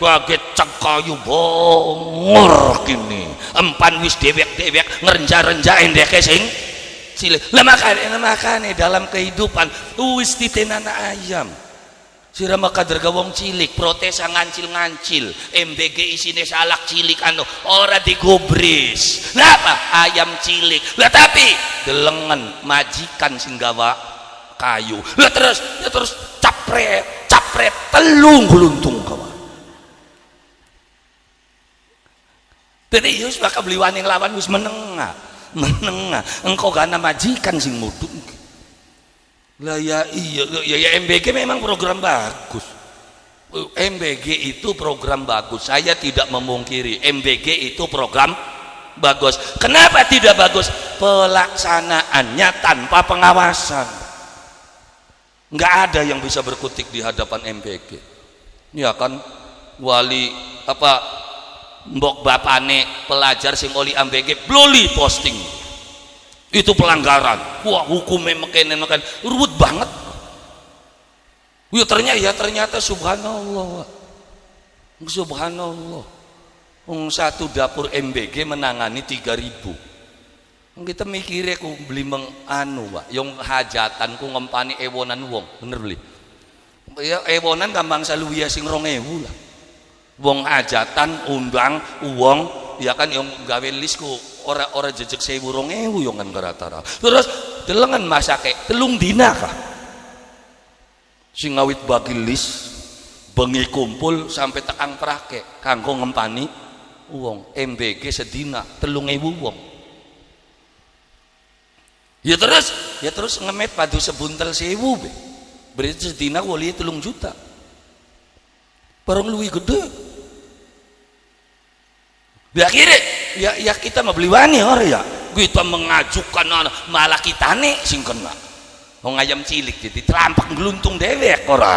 kaget cekayu bongor kini empan wis dewek ngerenja-renja endeke sing cilik lah makane dalam kehidupan wis titenana ayam sira makader wong cilik protesa ngancil MBG isine salak cilik anu ora digobris napa ayam cilik lah tapi delengen majikan sing gawa kayu lah terus capret telung gluntung kawan jadi yus bakal beli wani ngelawan wis menengah engkau gana majikan sing mudun lah ya MBG memang program bagus MBG itu program bagus saya tidak memungkiri MBG itu program bagus. Kenapa tidak bagus? Pelaksanaannya tanpa pengawasan. Nggak ada yang bisa berkutik di hadapan MBG. Ya kan, wali apa mbok bapane pelajar sing oli MBG bloli posting. Itu pelanggaran. Wah, hukumnya mekenen ruwet banget. Ya ternyata subhanallah. Subhanallah. Satu dapur MBG menangani 3.000. Kita mikirnya ku beli Pak, yang hajatan ku ngempani ewonan wong, bener beli. Ya ewonan gampang saluwiya sing 2.000 lah. Wong hajatan undang uang, ya kan yang gawe list ku ora jejeg 1.000 2.000 yang kan rata-rata. Terus delengan masake telung dina kah? Sing ngawit bagi list bengi kumpul sampai tekang prake kanggo ngempani uang MBG sedina 3.000 wong. Ya terus ngemet padu sebuntel 1.000 be. Berarti sedina wali 3 juta. Barang luwih gede. Akhirnya ya kita mau beli wani ya. Kita mengajukan malah kita nih sing kena. Wong ayam cilik jadi terampak geluntung dewek ora.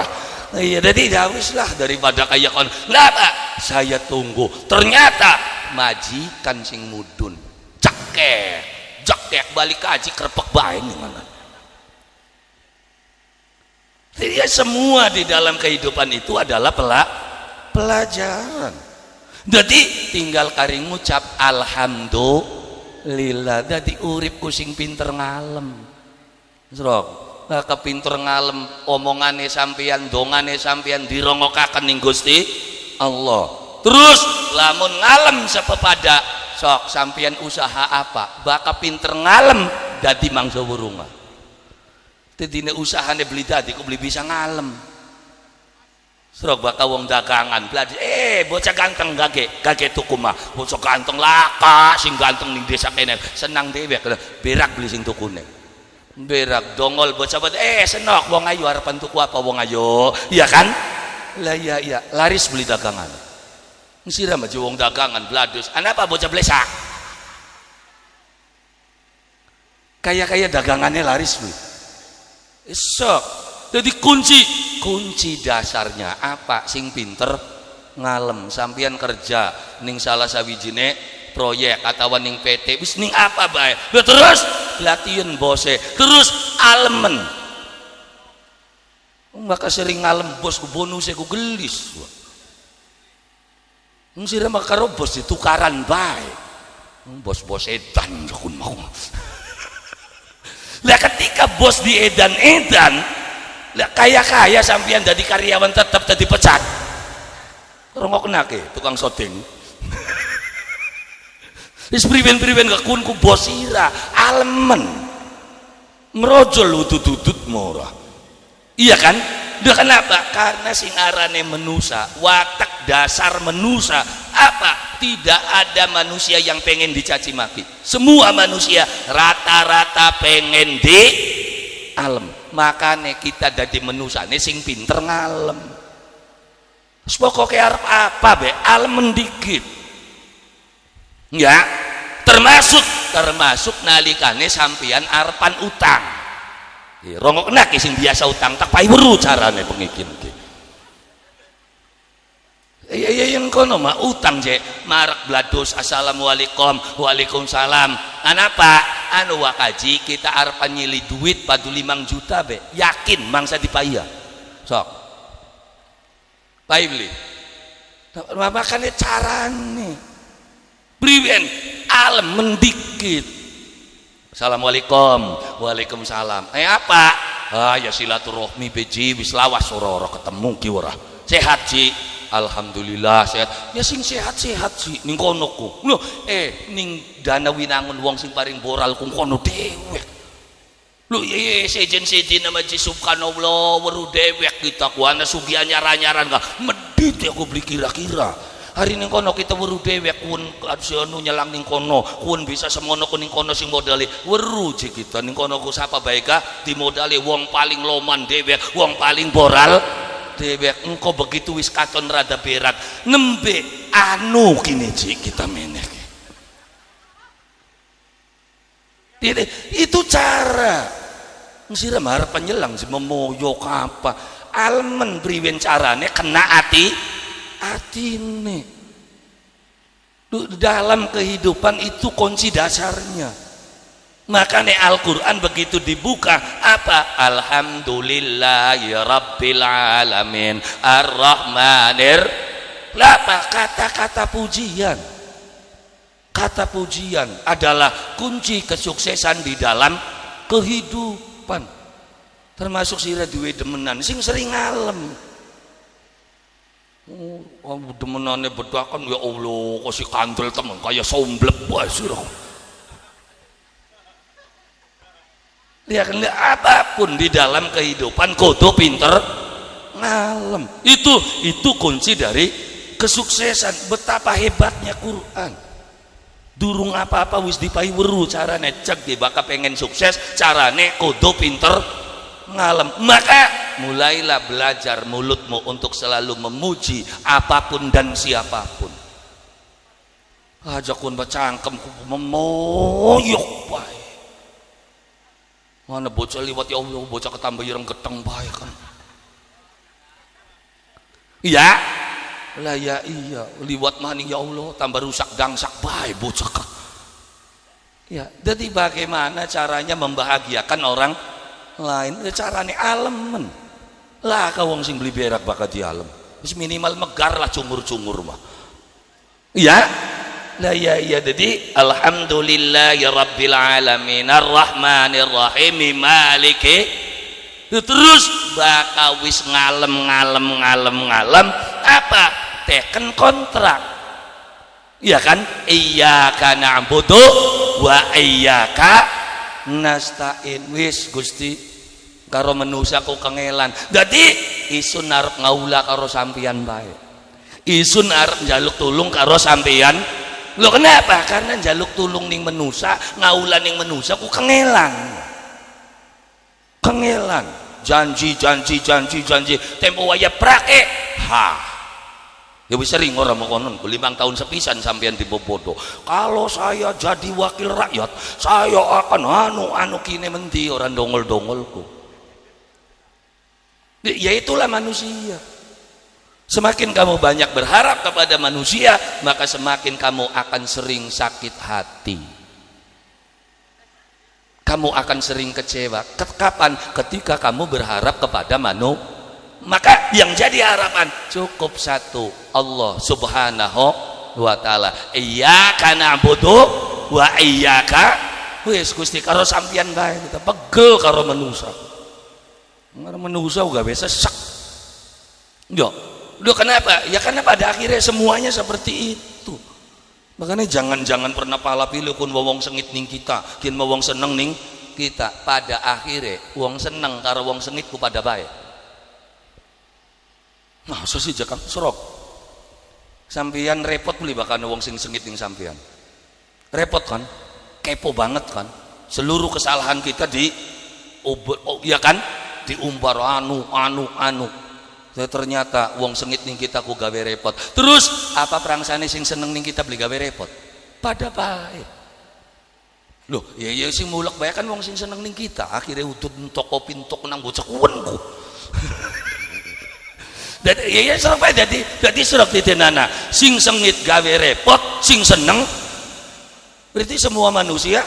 Iya jadi wis lah daripada kayak kon. Lah Pak, saya tunggu. Ternyata majikan sing mudun. Cekek balik kaji kerepek bae gimana. Jadi ya semua di dalam kehidupan itu adalah pelajaran. Jadi tinggal karing ngucap alhamdulillah. Jadi urip sing pinter ngalem. Srok, nah kepinter ngalem omongane sampeyan, dongane sampeyan dirongokaken ning Gusti Allah. Terus lamun ngalem sepepada sok sampeyan usaha apa? Bakal pinter ngalem dadi mangsa wurunga. Tedine usahane beli dadi ku beli bisa ngalem. Srok bakal wong dagangan belajar bocah ganteng gage tuku mah. Bocah ganteng laka sing ganteng ning desa kene senang dhewe berak beli sing tukune. Berak dongol bocah senok wong ayu harapan tuku apa wong ayu iya kan lah iya laris beli dagangan siram aja wong dagangan bladus apa bocah blesak kaya dagangannya laris beli sok jadi kunci dasarnya apa sing pinter ngalem sampeyan kerja ning salah sawijine proyek atau ning PT wis ning apa bae terus latihan bose terus alemen maka sering ngalem bos ku bonusnya ku gelis sira maka karo bos ditukaran bae bos edan kun mau lah ketika bos di edan lah kaya sampeyan jadi karyawan tetap jadi pecat rongoknake tukang sodeng wis priwen-priwen gak kun ku bos ira alemen merojol utut-utut murah iya kan? Dia kenapa? Karena sing arane manusia watak dasar manusia apa? Tidak ada manusia yang pengen dicaci maki semua manusia rata-rata pengen di alem makanya kita jadi manusia nih sing pinter ngalem pokoknya arep apa be alemen dikit ya termasuk nalikane sampeyan arepan utang rongokna ki sing biasa utang tak payu weru carane pengikin ki iya yang kono mah utang je marak bladus assalamualaikum waalaikumsalam apa anu wakaji kita arepan nyili duit padu 5 juta be yakin mangsa dipaya sok payu beli makanya carane priwen alem mendikit assalamualaikum waalaikumsalam apa ya silaturahmi beji wis lawas ora ketemu ki ora sehat ji alhamdulillah sehat ya sing sehat ji ning kono ku lho ning dana winangun wong sing paring boral ku kono dewek lho sejen nama ji subhanallah weru dewek kita ku ana sugihan nyaran ka medit aku beli kira-kira hari ning kono kita weru dewek kun anu nyelang ning kono kun bisa semono ku ning kono sing modale weru je kita ning kono ku sapa bae ka dimodali wong paling loman dewek wong paling boral dewek engko begitu wis katon rada berat nembe anu kini ji kita meneh Itu cara sira harap penyelang si memoyok apa almen priwen carane kena atine dalam kehidupan itu kunci dasarnya. Makanya Al-Quran begitu dibuka apa? Alhamdulillahi Rabbil Alamin Ar-Rahmanir. Apa? Kata-kata pujian. Kata pujian adalah kunci kesuksesan di dalam kehidupan. Termasuk sira duwe demenan sing sering ngalem. Oh, demenane bedakan ya Allah kasih kandel temen kaya somblep wae sira. Ya kan apapun di dalam kehidupan kudu pinter ngalem. Itu kunci dari kesuksesan. Betapa hebatnya Quran. Durung apa-apa wis dipai weru carane cek bakal pengen sukses carane kudu pinter ngalem. Maka mulailah belajar mulutmu untuk selalu memuji apapun dan siapapun. Aja kun bacangkem memoyok bae. Mana bocah liwat ya Allah, bocah ketambah ireng geteng bae kan. Iya. Lah ya iya, liwat maning ya Allah tambah rusak dangsak bae bocah kan. Ya, jadi bagaimana caranya membahagiakan orang lain? Ya carane alemen. Lah ka wong sing beli berak bakal dialem. Wis minimal megar lah cungur-cungur mah. Iya. Lah ya iya jadi alhamdulillahi rabbil alamin arrahmanir rahim maliki terus bakal wis ngalem apa teken kontrak iya kan iyyaka na'budu wa iyyaka nasta'in wis Gusti karo manusia ku kangelan jadi isun arep ngaula karo sampeyan bae isun arep njaluk tulung karo sampeyan. Loh kenapa? Karena jaluk tulung ning menusa, ngaulan ning menusa ku kengelan. Janji. Tempo waya prake. Ha. Ya wis sering ora mokonon, 5 tahun sepisan sampean dibobodo. Kalau saya jadi wakil rakyat, saya akan anu kine menti ora dongol-dongolku. Ya itulah manusia. Semakin kamu banyak berharap kepada manusia, maka semakin kamu akan sering sakit hati. Kamu akan sering kecewa. Kapan? Ketika kamu berharap kepada manusia. Maka yang jadi harapan cukup satu, Allah Subhanahu wa taala. Iyyaka na'budu wa iyyaka wis Gusti karo sampeyan bae kita pegel karo manusia. Karo manusia uga biasa sek. Yo. Loh kenapa? Ya karena pada akhirnya semuanya seperti itu. Makanya jangan pernah pala pilih kun wong sengit ning kita, kin wong seneng ning kita. Pada akhirnya wong seneng karo wong sengit ku pada baik. Nah, sih jakang serok. Sampeyan repot beli bakal wong sing sengit ning sampeyan. Repot kan? Kepo banget kan? Seluruh kesalahan kita ya kan? Diumbar anu. Ternyata wong sengit ning kita ku gawe repot. Terus apa prangsane sing seneng ning kita beli gawe repot? Pada bae. Loh, ya sing mulek bae kan wong sing seneng ning kita, akhirnya utut toko pintok nang bocah kuwenku. Dan ya sampai jadi surat titenana sing sengit gawe repot, sing seneng berarti semua manusia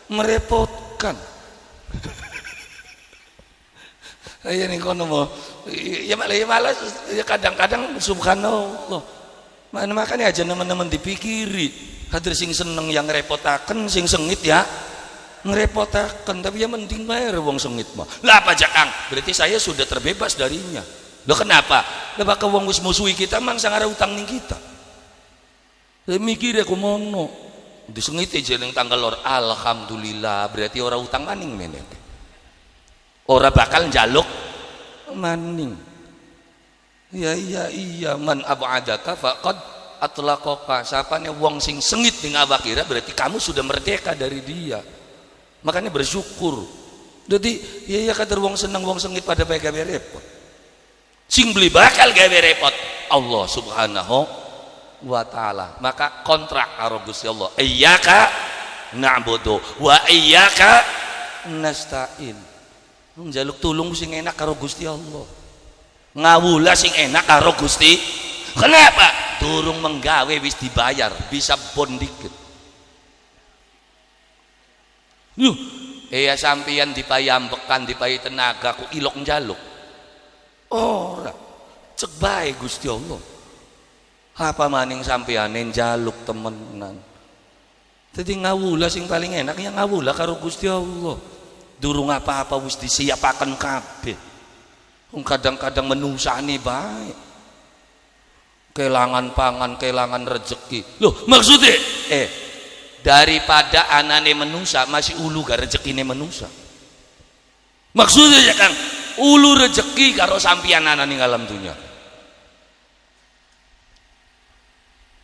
merepotkan. Ya nih kono mau ya malas ya kadang-kadang subhanallah makanya aja teman-teman dipikiri hadir sing seneng yang ngerepotaken sing sengit ya ngerepotaken tapi ya mending bayar wong sengit mah lah apa jakang berarti saya sudah terbebas darinya loh kenapa lah bakal wong wis musuhi kita mang sangara utang ning kita mikir aku mono disengit aja ning tanggal lor alhamdulillah berarti ora utang maning meneh ora bakal njaluk maning. Iya man ab'adaka faqad atlaqaka. Sapane wong sing sengit ning awak kira berarti kamu sudah merdeka dari dia. Makanya bersyukur. Jadi ya kadar wong seneng wong sengit pada bae gawe repot. Sing beli bakal gawe repot Allah Subhanahu wa taala. Maka kontrak karo Gusti Allah. Iyyaka na'budu wa iyyaka nasta'in. Njaluk tulung sing enak karo Gusti Allah, ngawula sing enak karo Gusti. Kenapa? Durung menggawe wis dibayar, bisa bon dikit. Yuh, ya sampeyan dipayambekan, dipayi tenaga ku ilok njaluk. Ora, cek bae Gusti Allah. Apa maning sampeyan njaluk temenan. Dadi ngawula sing paling enak ya ngawula karo Gusti Allah. Durung apa-apa wis disiapaken kabeh. Kadang-kadang menungsane bae. Kelangan pangan, kelangan rezeki. Loh, maksudnya daripada anane menungsa masih ulu ga rezekine menungsa. Maksudnya ya Kang, ulu rezeki karo sampeyan anane ngalam dunya.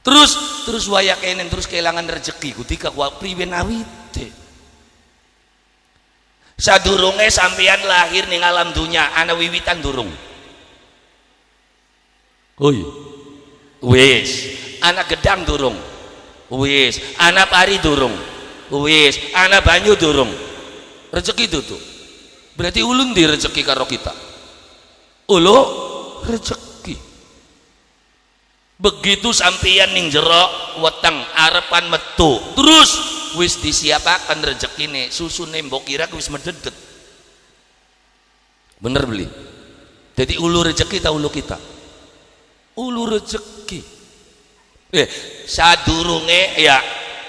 Terus waya kenen terus kelangan rezeki kutika ku priwe nawite. Sadurunge sampeyan lahir ning alam dunya ana wiwitan durung. Oh iya. Wis, anak gedang durung. Wis, anak pari durung. Wis, anak banyu durung. Rezeki itu tuh. Berarti ulun di rezeki karo kita. Ulu rezeki. Begitu sampeyan ning jero weteng arepan metu. Terus wis disiapaken rezekine, susune mbok kira wis mededet. Bener beli. Jadi ulu rezeki ta ulu kita? Ulu rezeki. Sadurunge ya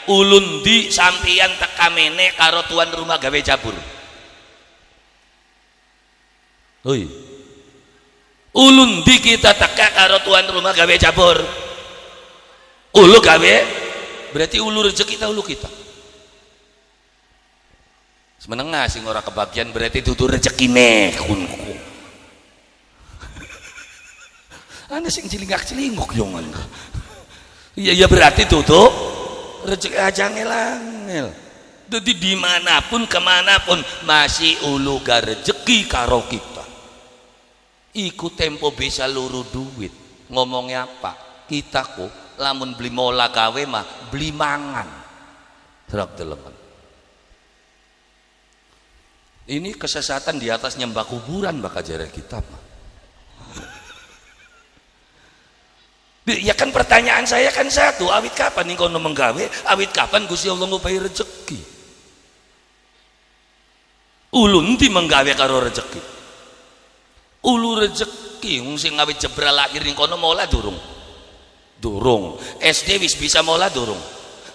ulun di sampeyan tekamene karo tuan rumah gawe jabur. Oi. Ulun di kita teka karo tuan rumah gawe jabur. Ulu gawe berarti ulu rezeki ta ulu kita. Semenengah sing ora kebagian berarti dudu rezekine kunku. Ana sing cilingak-cilinguk yo ngono. Iya berarti tutup rezeki aja ngel-ngel. Jadi dimanapun kemanapun masih ulu ga rezeki karo kita. Iku tempo bisa luru duit. Ngomongnya apa? Kita kok lamun beli mola gawe mah beli mangan. Serak deleman. Ini kesesatan di atas nyembah kuburan bakal jare kita mah. Ya kan pertanyaan saya kan satu, awit kapan nih kono menggawe, awit kapan Gusti Allah ngupahi rezeki. Ulun di menggawe karo rezeki. Ulu rezeki sing ngawit jebral lahir ning kono mola durung. Durung. SD wis bisa mola durung.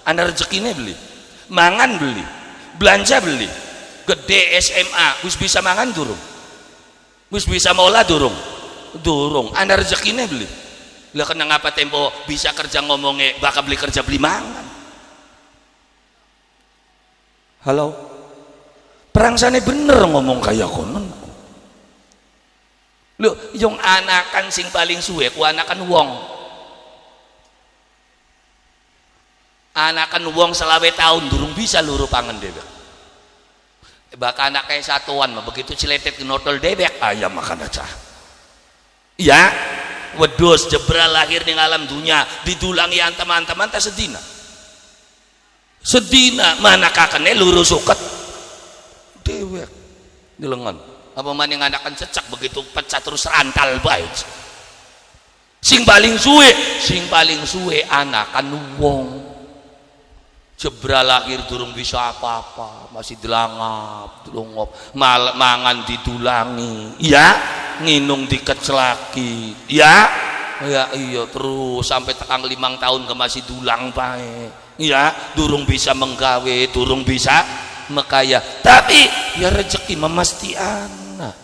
Ana rezekine beli. Mangan beli. Belanja beli. Gede SMA wis bisa mangan durung. Wis bisa mola durung. Durung. Ana rezekine beli. Lah kena ngapa tempo bisa kerja ngomongnya bakal beli kerja beli mangan. Halo, perangsane bener ngomong kayak konon. Loh, yung anakan sing paling suwe ku anakan wong. Anakan wong selawe tahun durung bisa luru pangan dewek. Bakal anak kayak satuan mah begitu ciletet notol dewek ayam makan aja. Ya. Wedus jebral lahir ning alam dunya didulangi teman-teman tak sedina mana kakene luru suket dewek dilengan apa maning anakan cecak begitu pecah terus rantal bae sing paling suwe anakan wong jebral lahir durung bisa apa-apa masih dilangap dilongop mangan didulangi ya nginung dikecelaki ya iya terus sampai tekang 5 tahun ke masih dulang bae ya durung bisa menggawe durung bisa mekaya tapi ya rezeki memasti anak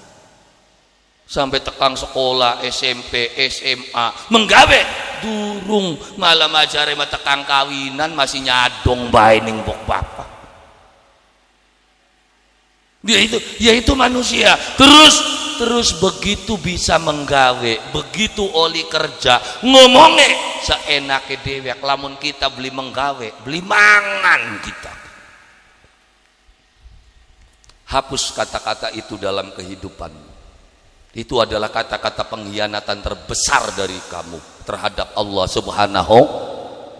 sampai tekang sekolah SMP SMA menggawe durung malam ajare tekang kawinan masih nyadong bae ning bok bapak dia itu manusia terus begitu bisa menggawe begitu oli kerja ngomongnya seenake dewek lamun kita beli menggawe beli mangan kita hapus kata-kata itu dalam kehidupan itu adalah kata-kata pengkhianatan terbesar dari kamu terhadap Allah Subhanahu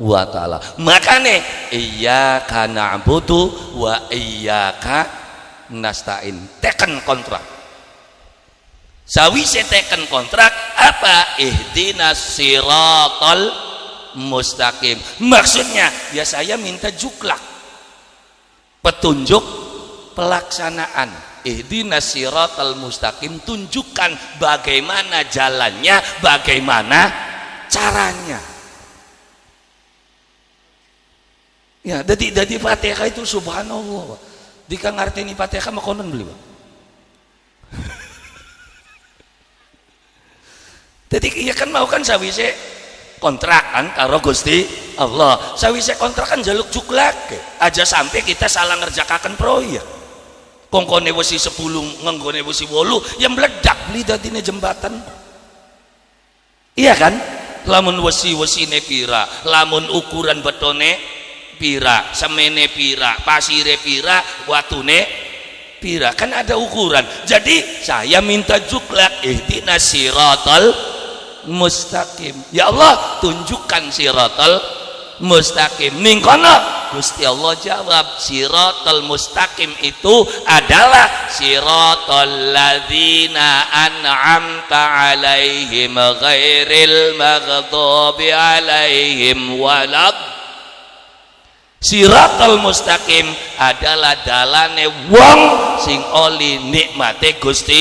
wa ta'ala. Makane iyyaka na'budu wa iyyaka nasta'in, teken kontrak. Sawise teken kontrak apa? Ihdinas siratal mustaqim. Maksudnya ya saya minta juklak, petunjuk pelaksanaan. Ihdinas siratal mustaqim, tunjukkan bagaimana jalannya, bagaimana caranya. Ya, jadi Fatihah itu subhanallah. Dika ngartini Fatihah makonon beli, Pak. Jadi iya kan mau kan sawise kontrakan karo Gusti Allah. Sawise kontrakan jaluk juklak aja sampai kita salah ngerjakaken proyek. Kongkone wesi 10 ngenggone wesi 8 yang meledak beli dadine jembatan. Iya kan? Lamun wesi-wesine pira, lamun ukuran betone pira, semene pira, pasire pira, watune pira, kan ada ukuran. Jadi saya minta juklak ihdinas siratal mustaqim. Ya Allah, tunjukkan siratal mustaqim. Ning kono Gusti Allah jawab, siratal mustaqim itu adalah siratal ladzina an'amta alaihim ghairil maghdubi alaihim walad. Siratal mustaqim adalah dalane wong sing oli nikmate Gusti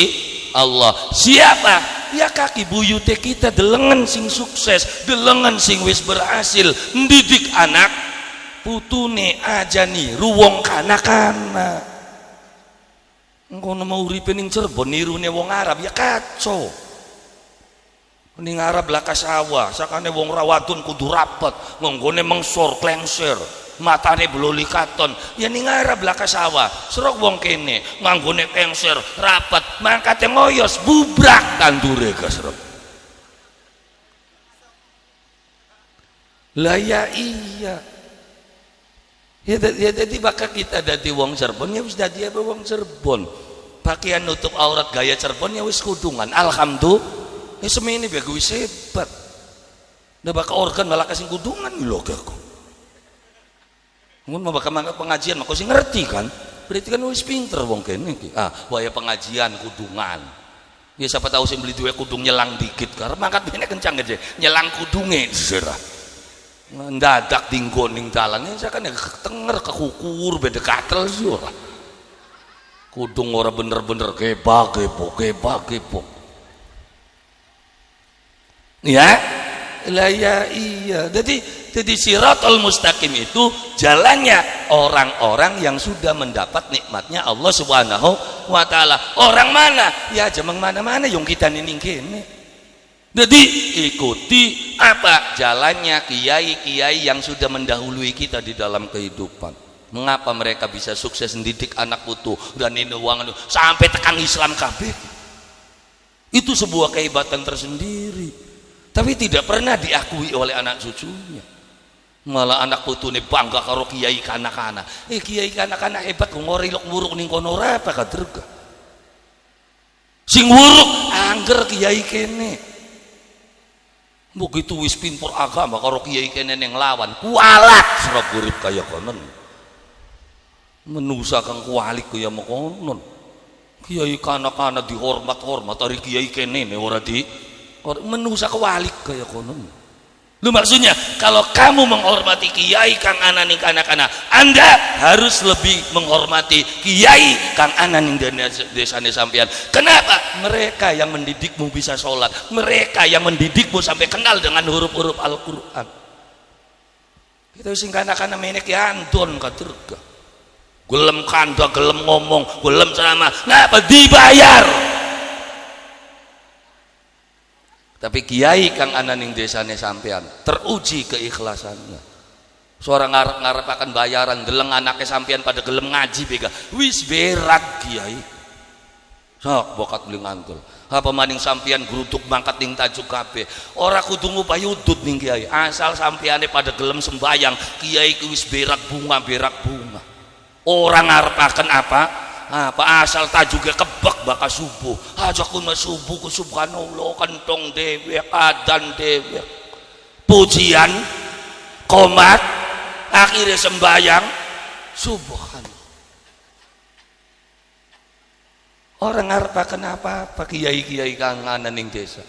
Allah. Siapa? Ya kaki buyute kita, delengen sing sukses, delengen sing wis berhasil ndidik anak putune aja niru wong kana-kana. Engko mau uripe ning Cirebon nirune wong Arab ya kacau. Ning Arab laka sawah, sakane wong rawadun kudu rapet, nggone mengsor klengser. Matane beloli katon ya ning Arab laka sawah, serok wong kene nganggone pengser rapat mangkate ngoyos bubrak tandure kasrok. Lah ya iya ya jadi bakal kita dadi wong Cirebon ya wis dadi apa wong Cirebon, pakaian nutup aurat gaya Cirebon ya wis kudungan alhamdulillah ya semene bego wis hebat. Udah bakal organ malah kasih kudungan lho aku. Mun mau bakal mangkat pengajian maka sih ngerti kan, berarti kan wis pinter wong kene iki. Waya pengajian kudungan. Ya siapa tahu sing beli duwe kudung nyelang dikit karena mangkat bene kencang aja. Nyelang kudunge serah. Mendadak dinggo ning dalan ya kan tenger kekukur beda katel sih ora. Kudung ora bener-bener gebak-gebok. Ya? Lah ya iya. Jadi siratal mustaqim itu jalannya orang-orang yang sudah mendapat nikmatnya Allah Subhanahu wa taala. Orang mana? Ya jemeng mana-mana yang kita nining kene. Jadi ikuti apa? Jalannya kiai-kiai yang sudah mendahului kita di dalam kehidupan. Mengapa mereka bisa sukses mendidik anak putu dan ini uang sampai tekan Islam kabeh? Itu sebuah kehebatan tersendiri. Tapi tidak pernah diakui oleh anak cucunya. Malah anak putune bangga karo kiai kana-kana. Kiai kana-kana hebat ngorilok wuruk ning kono ora apa kaderga. Sing wuruk angger kiai kene. Begitu wis pinter agama karo kiai kene ning lawan, kualat serap urip kaya konon. Menusa kang kualik kaya mengkonon. Kiai kana-kana dihormat-hormat ari kiai kene ora di menusa kewalik kaya konon. Lu maksudnya kalau kamu menghormati kiai kang ananing kana-kana, Anda harus lebih menghormati kiai kang ananing desane sampean. Kenapa? Mereka yang mendidikmu bisa sholat, mereka yang mendidikmu sampai kenal dengan huruf-huruf Al-Qur'an. Kita sing kana-kana menek ya anton kaderga. Gelem kanda, gelem ngomong, gelem ceramah. Napa dibayar? Tapi kiai kang ananing desane sampean teruji keikhlasannya. Seorang ngarep akan bayaran deleng anaknya sampean pada gelem ngaji bega. Wis berat kiai. Sok bokat beli ngantul. Apa maning sampean grutuk mangkat ning tajuk kabeh. Ora kudu ngupayudut ning kiai. Asal sampeane pada gelem sembayang, kiai ku wis berak bunga. Orang ngarepaken apa asal tak juga kebak bakal subuh aja kuna subuh ku subhanallah kentong dewek adan dewek pujian komat akhirnya sembayang. Subhanallah. Orang harapan apa kiai-kiai kanganan ning desa.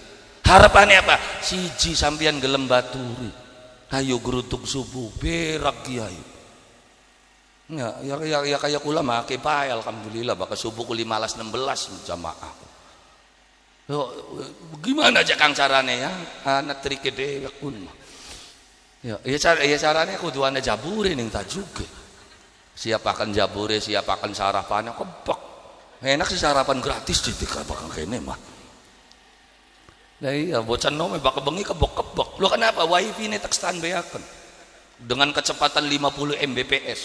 Harapannya apa? Siji sampeyan gelem baturi. Ayo gerutuk subuh berak kiai. Ya kayak kula make pae alhamdulillah bakal subuh ku 15-16 jamaah. Yo gimana aja kang carane ya? Anak trike dhewe kun. Ya carane kudu ana jabure ning tajuge. Siapakan jabure, siapakan sarapannya kebek. Enak sih sarapan gratis di tika bakal kene mah. Nah iya bocah nome bakal bengi kebok-kebok. Lu kenapa wifi ini tak standby akan dengan kecepatan 50 Mbps.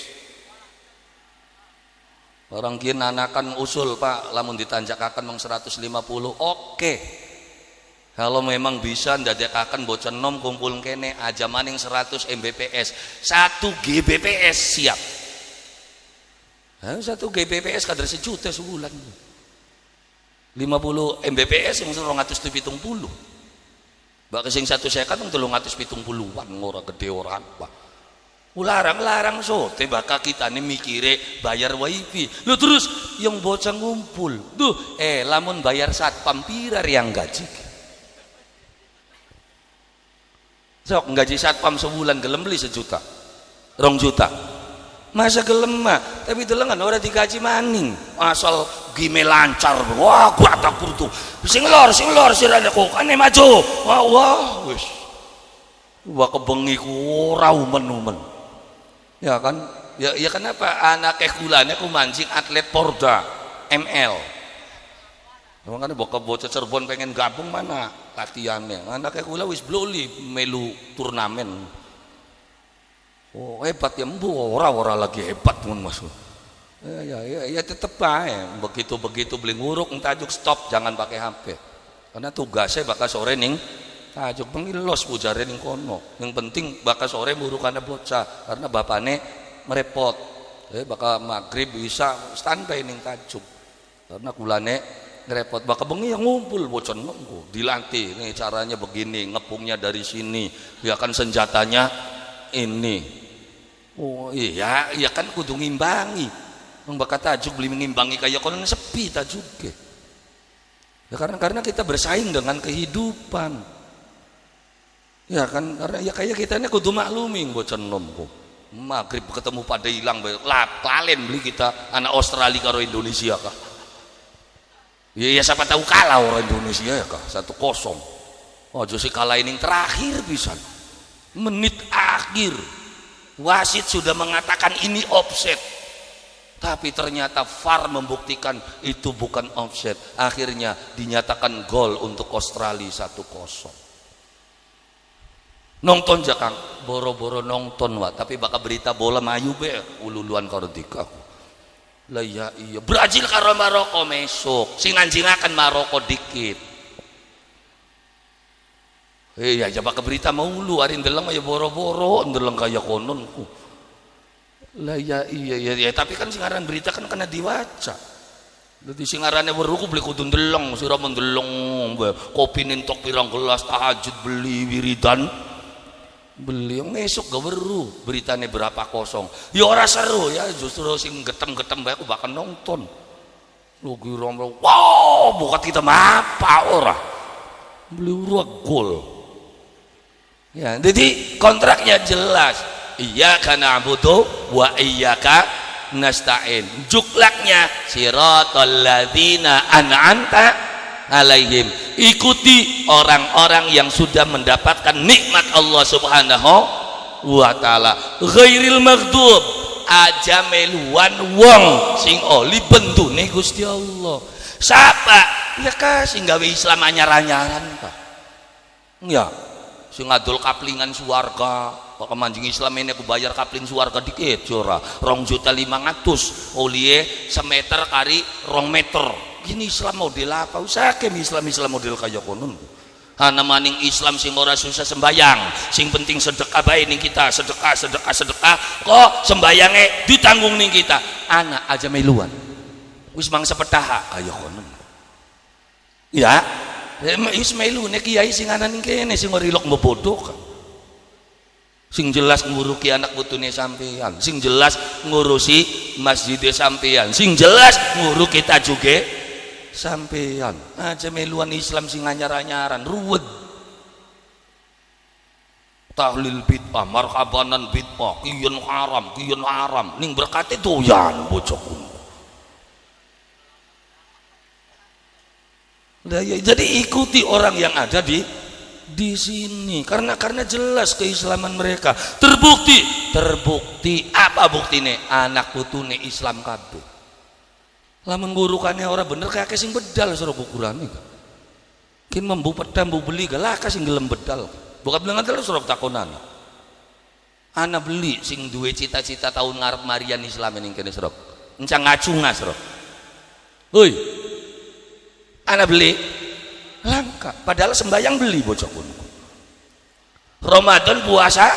Orang kieu nanakan usul Pak, lamun ditanjakakan meng 150 oke. Kalau memang bisa ndadekaken bocah nom kumpul kene aja maning 100 Mbps, 1 Gbps siap. 1 Gbps kadar sejuta sebulan. 50 Mbps yang 270. Bak sing 1 second 370-an ora gede ora apa. Larang-larang sote bakal kita nih mikire bayar wifi. Lu terus yang bocah ngumpul. Duh, lamun bayar satpam pira yang gaji. Sok gaji satpam sebulan gelem beli 1 juta. 2 juta. Masa gelem mah, tapi delengan ora digaji maning. Asal gime lancar. Wah, gua tak tuh. Sing lor sirane kok ane maju. Wah, wis. Wah kebengi ku ora umen-umen. Ya kan? Ya kenapa anak kulane ku mancing atlet Porda ML. Makanya bocah Cirebon pengen gabung mana latihannya. Anak kula wis bloli melu turnamen. Oh hebat ya mbu ora lagi hebat mun masuk. Ya tetep bae begitu beli nguruk tajuk stop jangan pakai HP. Karena tugasnya bakal sore ning tajuk pengilos pujare ning kono. Yang penting bakal sore burukane bocah karena bapane merepot. Bakal maghrib bisa standby ning tajuk. Karena kulane ngerepot bakal bengi yang ngumpul bocah nunggu dilatih nih caranya begini ngepungnya dari sini ya kan senjatanya ini. Oh iya kan kudu ngimbangi. Wong bakat tajuk beli ngimbangi kayak kono sepi tajuke. Ya karena kita bersaing dengan kehidupan. Ya kan karena ya kayak kita ini kudu maklumi bocah nom kok. Maghrib ketemu pada hilang lalen beli kita anak Australia karo Indonesia kah. Ya siapa tahu kalah orang Indonesia ya kah 1-0. Oh Josi kalah ini terakhir bisa. Menit akhir. Wasit sudah mengatakan ini offset, tapi ternyata VAR membuktikan itu bukan offset. Akhirnya dinyatakan gol untuk Australia 1-0. Nonton jakang, boro-boro nonton wa, tapi bakal berita bola mayu be ululuan karo dikaku. Lah iya Brazil karo Maroko mesok, sing nanjingaken Maroko dikit. Ya jaba ke berita maulu arin deleng ya boro-boro deleng kaya konon ku. Lah iya tapi kan singaran berita kan kena diwaca. Dadi singarane weruh ku beli kudu deleng sira mendeleng kopi nintok pirang gelas tahajud beli wiridan. Beli yang esuk gak weruh beritane berapa kosong. Ya ora seru ya justru sing getem-getem bae aku bakal nonton. Lu kira wow bukat kita apa ora. Beli urut gol. Ya, jadi kontraknya jelas. Iyyaka na'budu wa iyyaka nasta'in. Juklaknya siratal ladzina an'amta alaihim. Ikuti orang-orang yang sudah mendapatkan nikmat Allah Subhanahu wa taala. Ghairil maghdub aja meluan wong sing oli bentune Gusti Allah. Siapa? Ya kasih gawe Islam anyar-anyaran, Pak. Ya. Sing ngadol kaplingan suwarga kok kemanjing Islam ini aku bayar kapling suwarga dikit ora 2.500.000 olie semeter kari 2 meter ini Islam model apa usake Islam model kaya konon ana maning Islam sing ora susah sembayang sing penting sedekah bae ning kita sedekah kok sembayange ditanggung ning kita anak aja meluan wis mangsa petaha kaya konon ya Ismailu nek kiai sing ana ning kene sing rilok mbok bodho. Sing jelas nguruki anak putune sampean, sing jelas ngurusi masjidnya sampean, sing jelas nguruki kita juga sampean. Aja meluan Islam sing anyar-anyaran ruwet. Tahlil bid'ah, marhabanan bid'ah, kiyen haram ning berkate doyan bocokku. Jadi ikuti orang yang ada di sini karena jelas keislaman mereka. Terbukti apa buktine? Anak putune Islam kabeh. Lamun gurukane ora bener kayak sing bedal sira ukurane. Kin membu pedam bu beli galah sing gelem bedal. Bukan bilang ngandel sira takonan. Ana beli sing duwe cita-cita tahun ngarep marian Islam ning kene sira. Encang ngacunga sira. Hoi. Ana beli langka padahal sembayang beli bocok pun Ramadan puasa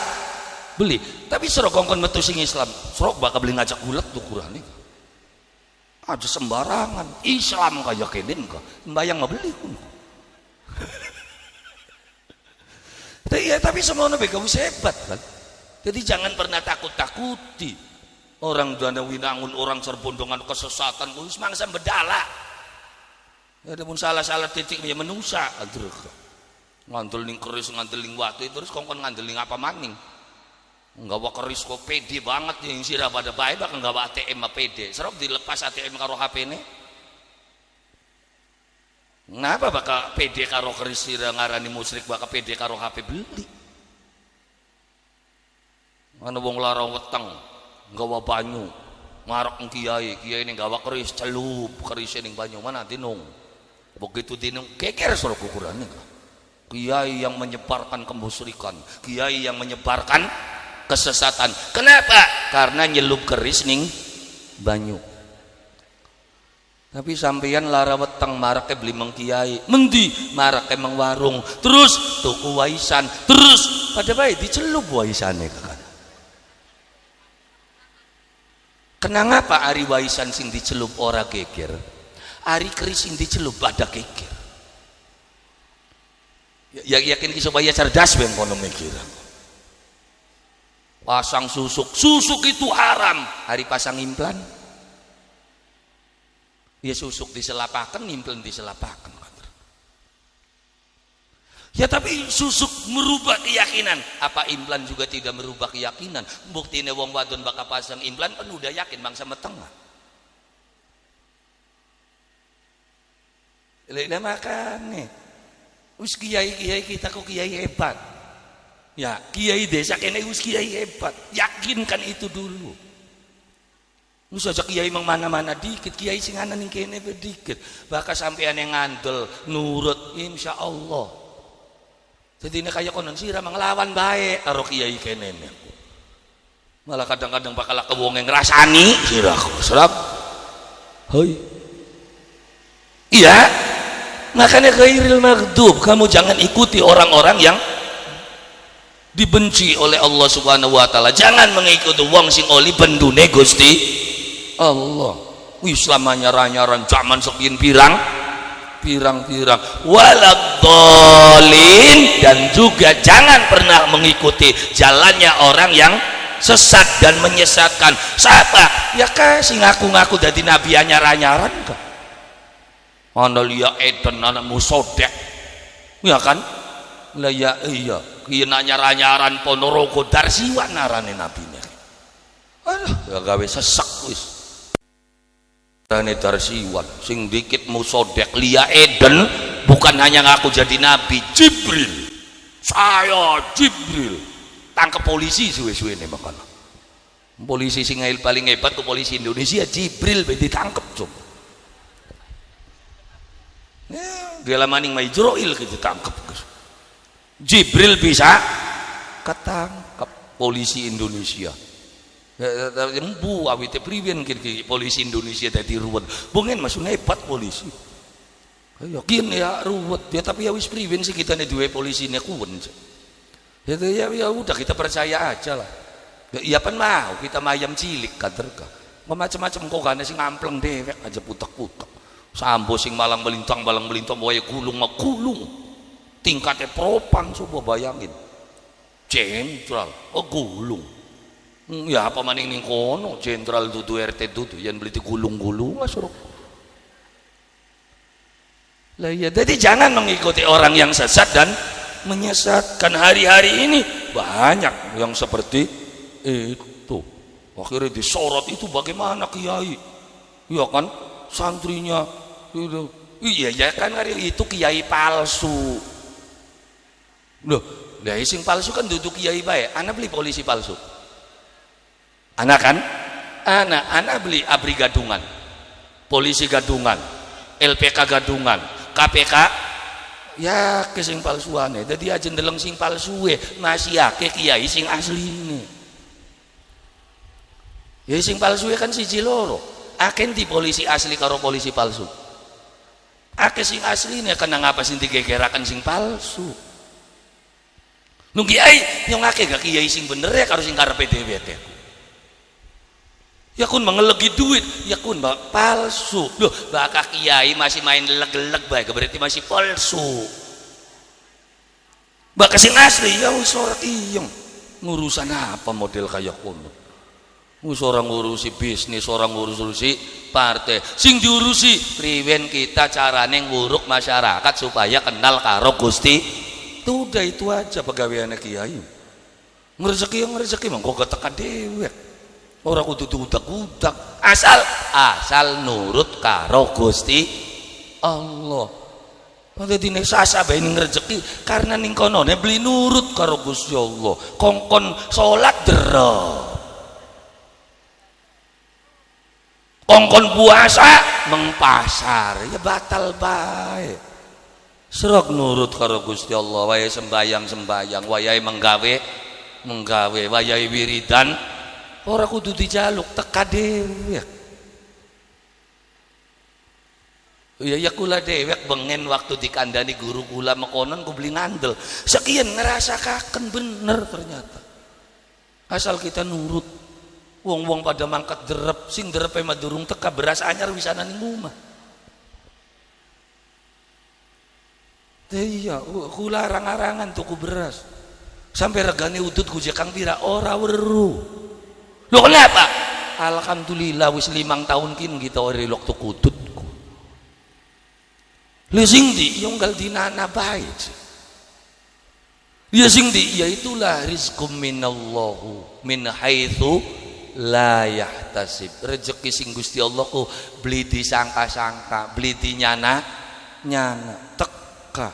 beli tapi sira kongkon metu sing Islam sira bakal beli ngajak gulet ukurane aja sembarangan Islam kaya kene ka sembayang nggak beli pun tapi semuanya bega wis hebat kan jadi jangan pernah takut-takuti orang dana winangun orang serbondongan kesesatan wis mangsa bedala. Ada pun salah titik ya menusa adrek ngandel ning keris ngandel ning watu terus kongkon ngandel ning apa maning nggawa keris kok pede banget yang sira pada bae bakal nggawa ATM pede serok dilepas ATM karo HP-ne ngapa bakal pede karo keris sira ngarani musyrik bakal pede karo HP beli ana wong lara weteng nggawa banyu ngarep kiai ning nggawa keris celup keris ning banyu mana dinung begitu dinung keker suruh ukurannya kiai yang menyebarkan kemusyrikan kiai yang menyebarkan kesesatan kenapa? Karena nyelup keris ning banyu tapi sampeyan lara weteng marake beli meng kiai mendi marake meng warung terus tuku waisan terus pada bae dicelup waisane kakak kenapa ari waisan sing dicelup ora geger hari keris yang dicelup pada kekir yakin supaya cerdas bang kono mikir pasang susuk itu haram hari pasang implan ya susuk diselapakan implan diselapakan ya tapi susuk merubah keyakinan apa implan juga tidak merubah keyakinan buktinya wong wadon bakal pasang implan kan udah yakin bangsa metengah lha makane wis kiai kita kok kiai hebat ya kiai desa kene wis kiai hebat yakinkan itu dulu wis aja kiai mang mana-mana dikit kiai sing ana ning kene dikit bakal sampean yang ngandel nurut insyaallah jadi ini kaya konon sira nglawan bae karo kiai kene malah kadang-kadang bakal ke wong ngrasani sira serap hoi iya makanya ghairil maghdub kamu jangan ikuti orang-orang yang dibenci oleh Allah Subhanahu wa taala jangan mengikuti wong sing oli bendune Gusti Allah Islam anyar-anyaran zaman sekian pirang waladhdallin dan juga jangan pernah mengikuti jalannya orang yang sesat dan menyesatkan siapa ya kasih ngaku-ngaku dadi nabi anyar-anyaran kok ana liya eden ana musodek ya kan lah ya iya kiye anyar-anyaran Ponorogo Darsiwan narane nabine aduh ya gawe sesek wis rane Darsiwan sing dikit musodek liya eden bukan hanya ngaku jadi nabi Jibril saya Jibril tangkep polisi suwe-suwene makanya polisi sing paling hebat tuh polisi Indonesia Jibril be ditangkep coba dia maning Majroil ditangkap Jibril bisa ketangkap polisi Indonesia embu awite priwen polisi Indonesia dadi ruwet bungen masuk hebat polisi yakin ya ruwet ya tapi ya wis priwen sih kita nih dua polisi nih kuwen ya udah kita percaya aja lah ya pan mau kita mayam cilik kaderka macam-macam kok gane sing ngampleng dewek aja putek-putek sambo sing malang melintang wae gulung tingkatnya propan coba bayangin Jenderal oh gulung ya apa maning ning kono jenderal dudu RT dudu yang beli gulung-gulung suruh lah ya jadi jangan mengikuti orang yang sesat dan menyesatkan. Hari-hari ini banyak yang seperti itu akhirnya disorot itu bagaimana kiai ya kan santrinya itu iya ya kan hari itu kiai palsu loh sing palsu kan duduk kiai baik anak beli polisi palsu anak kan anak beli abri gadungan polisi gadungan LPK gadungan KPK ya ke sing palsuane jadi aja ndeleng sing palsuwe masih akeh kiai sing asline ya sing palsuwe kan siji loro akeh di polisi asli karo polisi palsu akeh sing asline kena ngapa sing digegeraken sing palsu nu kiai yang akeh gak kiai sing bener ya karo sing karepe dhewe ya kun mengelegi duit ya kun palsu loh bakal kiai masih main leg-leg baik berarti masih palsu bakal sing asli ya usorak iyeng ngurusan apa model kayak kono orang ngurusi bisnis orang ngurusi partai sing diurusi priwen kita carane nguruk masyarakat supaya kenal karo Gusti udah itu aja pegawaiannya kiai ngerezeki mah kok ketekan dewek orang kudu udak-udak asal nurut karo Gusti Allah pada dine sasa bae ning rezeki karena ning konone beli nurut karo Gusti Allah kongkon salat derep kongkon puasa mengpasar ya batal bae serok nurut karo Gusti Allah wayahe sembayang wayahe menggawe wayahe wiridan ora kudu dijaluk teka dhewe ya kula dewek bengen waktu dikandani guru kula mekonon ku beli ngandel sekian ngerasakaken bener ternyata asal kita nurut wong-wong pada mangkat derep sing derepe mah durung teka beras anyar wisana ning omah iya kula arang-arangan tuku beras sampai regane udut ku Kang Pira ora weru lho kenapa alhamdulillah wis 5 tahun kin kita ori waktu kudut lho sing di yonggal dinana baik ya sing di ya itulah rizqum minallahu min haitsu la yahtasib rezeki sing Gusti Allah ku beli disangka-sangka beli dinyana teka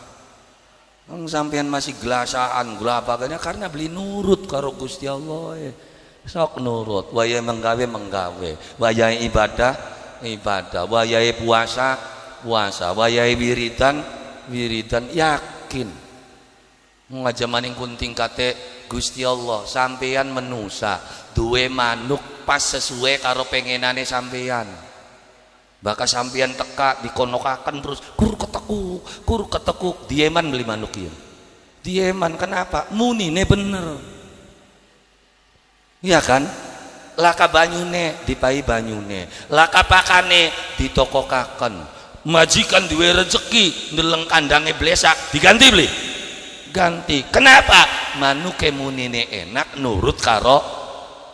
sampean masih gelasaan gelapaganya karena beli nurut karo Gusti Allah sok nurut wayahe menggawe wayahe ibadah wayahe puasa wayahe wiridan yakin ngajamaning kunting kate Gusti Allah sampeyan menusa duwe manuk pas sesuai karo pengenane sampeyan bakal sampeyan teka dikonokaken terus kur ketekuk dieman beli manuk ieu dieman kenapa munine bener iya kan laka banyune dipai banyune laka pakane ditokokaken majikan duwe rezeki ndeleng kandange blesak diganti beli ganti kenapa manuke munine enak nurut karo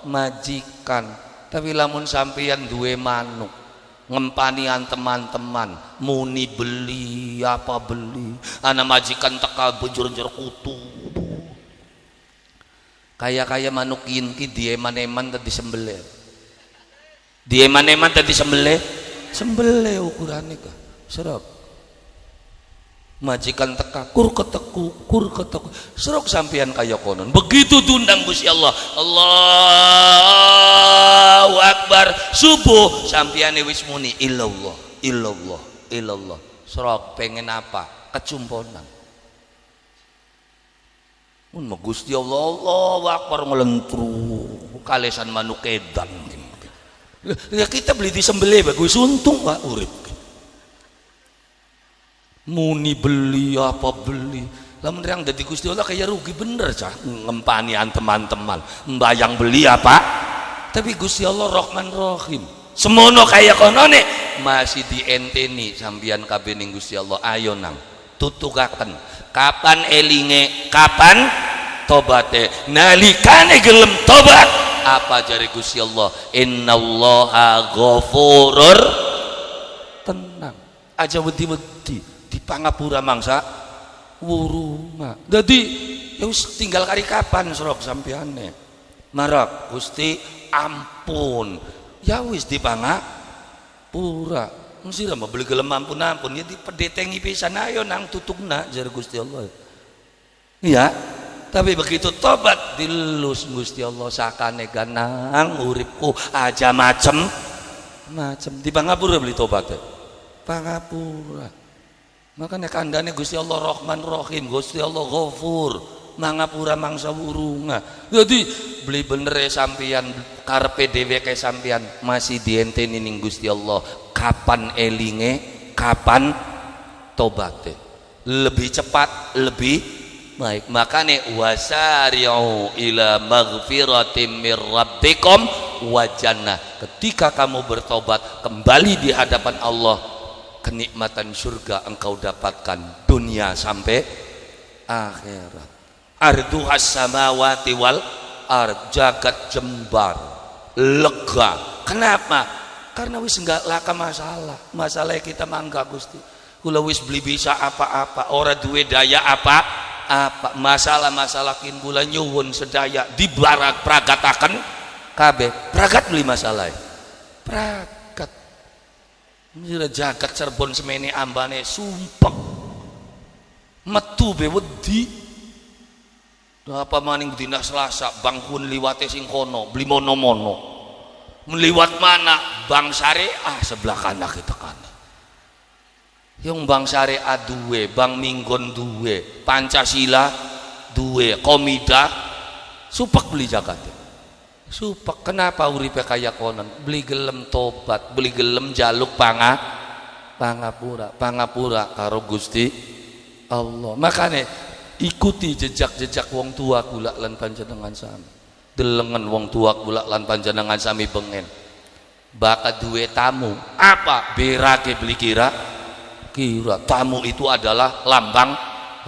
majikan tapi lamun sampeyan duwe manuk ngempanian teman-teman muni beli apa beli ana majikan teka benjur-benjur kutu kaya manuk ki dieman-eman tadi sembelih dieman-eman tadi sembelih ukurane ka serok majikan teka kur ketekuk serok sampean kaya konon begitu tundang Gusti Allah Allahu Akbar subuh sampean wis muni illallah serok pengen apa kecumponan mun Gusti Allah Allahu Akbar ngelentru kalesan manuk edan ya kita beli disembelih bagus untung Pak urip muni beli apa beli lamun yang dadi Gusti Allah kayak rugi bener cah ngempanian teman-teman mbayang beli apa tapi Gusti Allah Rahman Rahim semono kaya konone masih dienteni sambian kabeh ning Gusti Allah ayo nang tutukaken kapan elinge kapan tobate nalikane gelem tobat apa jare Gusti Allah innallaha ghafurur tenang aja wedi-wedi di pangapura mangsa wurunga dadi ya wis tinggal kari kapan serok sampeane marak Gusti ampun ya wis di pangapura sira mau beli gelem ampun ya dipedetengi pisan ayo nang tutupna jar Gusti Allah iya tapi begitu tobat dilus Gusti Allah sakane ganang uripku aja macem di pangapura beli tobat pangapura makanya kandane Gusti Allah Rahman Rahim Gusti Allah Ghafur mangapura mangsa wurunga jadi beli bener sampeyan karpe dhewe ke sampeyan masih dienteni ning Gusti Allah kapan elinge kapan tobate lebih cepat lebih baik makanya wasari'u ila maghfiratim mir rabbikum wa jannah ketika kamu bertobat kembali di hadapan Allah kenikmatan surga engkau dapatkan dunia sampai akhirat arduhas samawati wal ard jagat jembar lega kenapa karena wis enggak laka masalah kita mangga Gusti kula wis beli bisa apa-apa ora duwe daya apa masalah kin kula nyuwun sedaya dibarak pragataken kabeh pragat beli masalah pragat mira jagat Cirebon semene ambane sumpek metu be wedi apa maning dina Selasa bangkun liwate sing kono beli mono-mono meliwat mana Bang Syariah sebelah kanan kita kan yang Bang Syariah duwe Bang Minggon duwe Pancasila duwe Komida supak beli jagat supak kenapa uripe kaya konon beli gelem tobat beli gelem jaluk pangapura karo Gusti Allah makanya ikuti jejak-jejak wong tua kula lan panjenengan sami delengen wong tua kula lan panjenengan sami bengen bakat duwe tamu apa berake beli kira tamu itu adalah lambang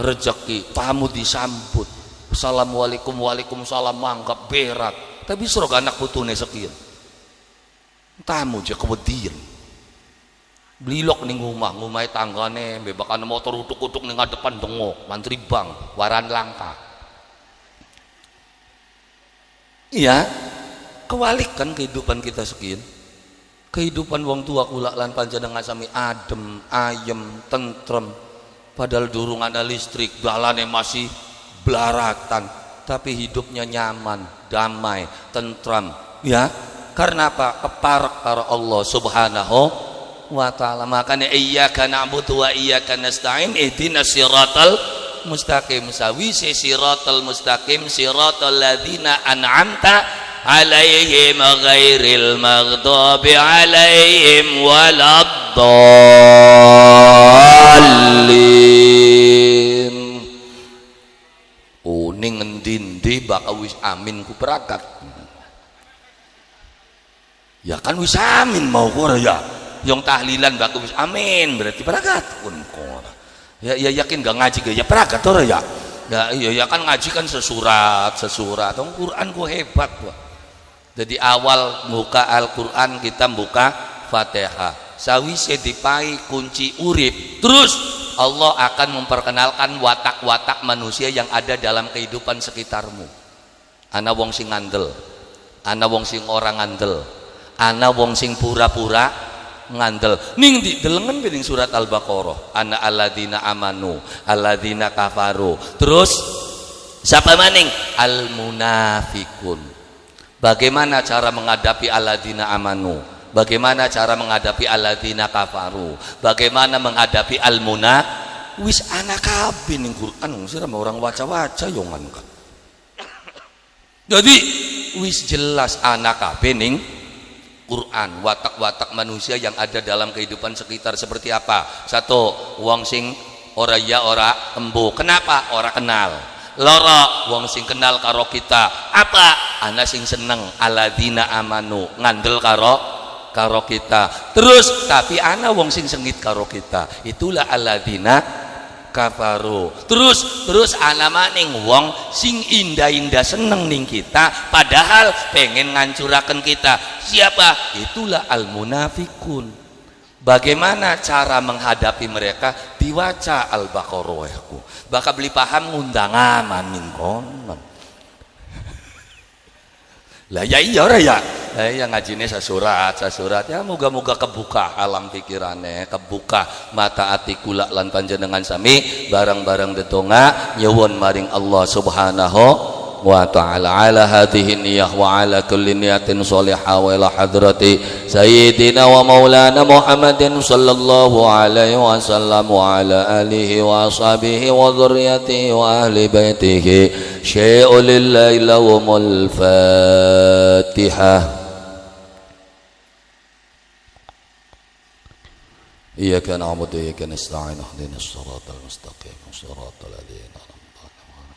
rezeki tamu disambut assalamualaikum waalaikumsalam manggap berat tapi serok anak putune sekian tamu je kewedian blilok ning ngumah tanggane bebakan motor utuk-utuk ning ngadepan dengok mantri bang waran langka iya kewalik kan kehidupan kita sekian kehidupan wong tua kula lan panjenengan sami adem ayem tentrem padahal durung ada listrik dalane masih belaratan tapi hidupnya nyaman damai tentram ya karena apa keparek karo Allah Subhanahu wa ta'ala makanya iyyaka na'budu wa iyyaka nasta'in ihdinas siratal mustaqim sawise siratal mustaqim siratal ladzina an'amta alaihim ghairil maghdubi alaihim waladdallin ning ngendi-endi bakal wis amin ku perakat ya kan wis amin mau ora ya yang tahlilan bagus amin berarti peragat pun ya yakin gak ngaji gak ya peragat orang ya kan ngaji kan sesurat dong Quran ku hebat wah. Jadi awal buka Al-Quran kita buka Fatihah sawise dipai kunci urip terus Allah akan memperkenalkan watak-watak manusia yang ada dalam kehidupan sekitarmu ana wong sing ngandel ana wong sing orang ngandel ana wong sing pura-pura ngandel ning di delengen ning surat Al-Baqarah ana alladzina amanu alladzina kafaru terus siapa maning al munafikun bagaimana cara menghadapi alladzina amanu bagaimana cara menghadapi alladzina kafaru bagaimana menghadapi al muna wis ana kabeh ning Quran sira orang waca-waca yo kan jadi wis jelas ana kabeh ning Quran watak-watak manusia yang ada dalam kehidupan sekitar seperti apa satu wong sing ora ya ora embu kenapa ora kenal loro wong sing kenal karo kita apa ana sing seneng alladzina amanu ngandel karo kita terus tapi ana wong sing sengit karo kita itulah alladzina kafaru. Terus ana maning wong sing indah-indah seneng ning kita padahal pengen ngancuraken kita. Siapa? Itulah al-munafikun. Bagaimana cara menghadapi mereka? Diwaca Al-Baqarah. Bakal beli paham ngundangan maning konon. Lah ya iya ora ya. Ya ngajine sasurat ya moga-moga kebuka alam pikirannya, kebuka mata ati kula lan panjenengan sami barang-barang detonga nyuwun maring Allah Subhanahu wa ta'ala ala hadhihi niyyah wa ala kulli niyatin shalihah wa ila hadrati sayyidina wa maulana Muhammadin sallallahu alaihi wasallam wa ala alihi wa ashabihi wa dzurriyyatihi wa ahli baitihi syai'ul lillahi lahumul fatihah. Iyyaka na'budu wa iyyaka nasta'in ihdinas siratal mustaqim siratal ladzina an'amta 'alaihim.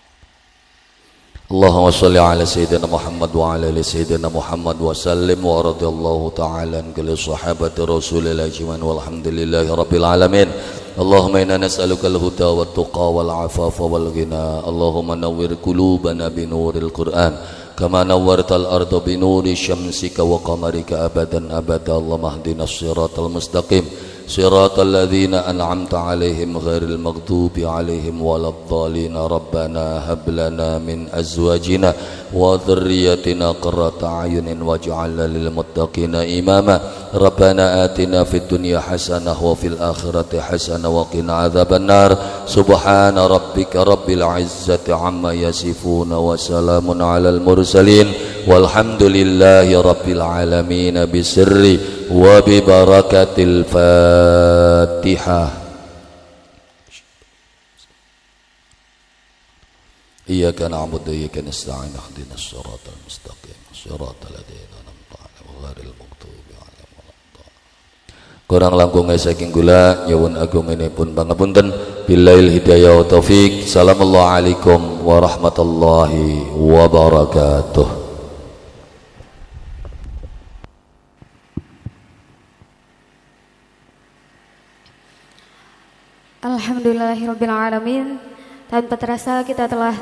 Allahumma shalli 'ala sayyidina Muhammad wa 'ala ali sayyidina Muhammad wa sallim wa radhiyallahu ta'ala an kulli sahabati Rasulillah ajmain walhamdulillahi rabbil alamin. Allahumma inna nas'aluka al-huda wat tuqa wal 'afafa wal ghina. Allahumma nawwir qulubana bi nuril Qur'an kama nawwartal arda bi nuri syamsika wa qamarika abadan abada. Allahumma ihdinas siratal mustaqim صراط الذين أنعمت عليهم غير المغضوب عليهم ولا الضالين. ربنا هب لنا من أزواجنا وذريتنا قرة أعين واجعلنا للمتقين إماما. ربنا آتنا في الدنيا حسنة وفي الآخرة حسنة وقنا عذاب النار. سبحان ربك رب العزة عما يصفون وسلام على المرسلين والحمد لله رب العالمين بسر وببركة الفاتحة. إياك نعبد وإياك نستعين اهدنا الصراط المستقيم صراط الذين أنعمت عليهم غير المغضوب عليهم ولا الضالين. Kurang langkungnya saking kula nyuwun agunganipun pangapunten. Billail hidayah wa taufik. Assalamualaikum warahmatullahi wabarakatuh. Alhamdulillahirrabbilalamin. Tanpa terasa kita telah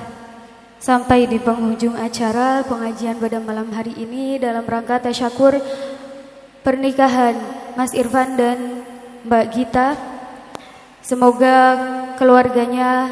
sampai di penghujung acara pengajian pada malam hari ini dalam rangka tasyakur pernikahan Mas Irfan dan Mbak Gita. Semoga keluarganya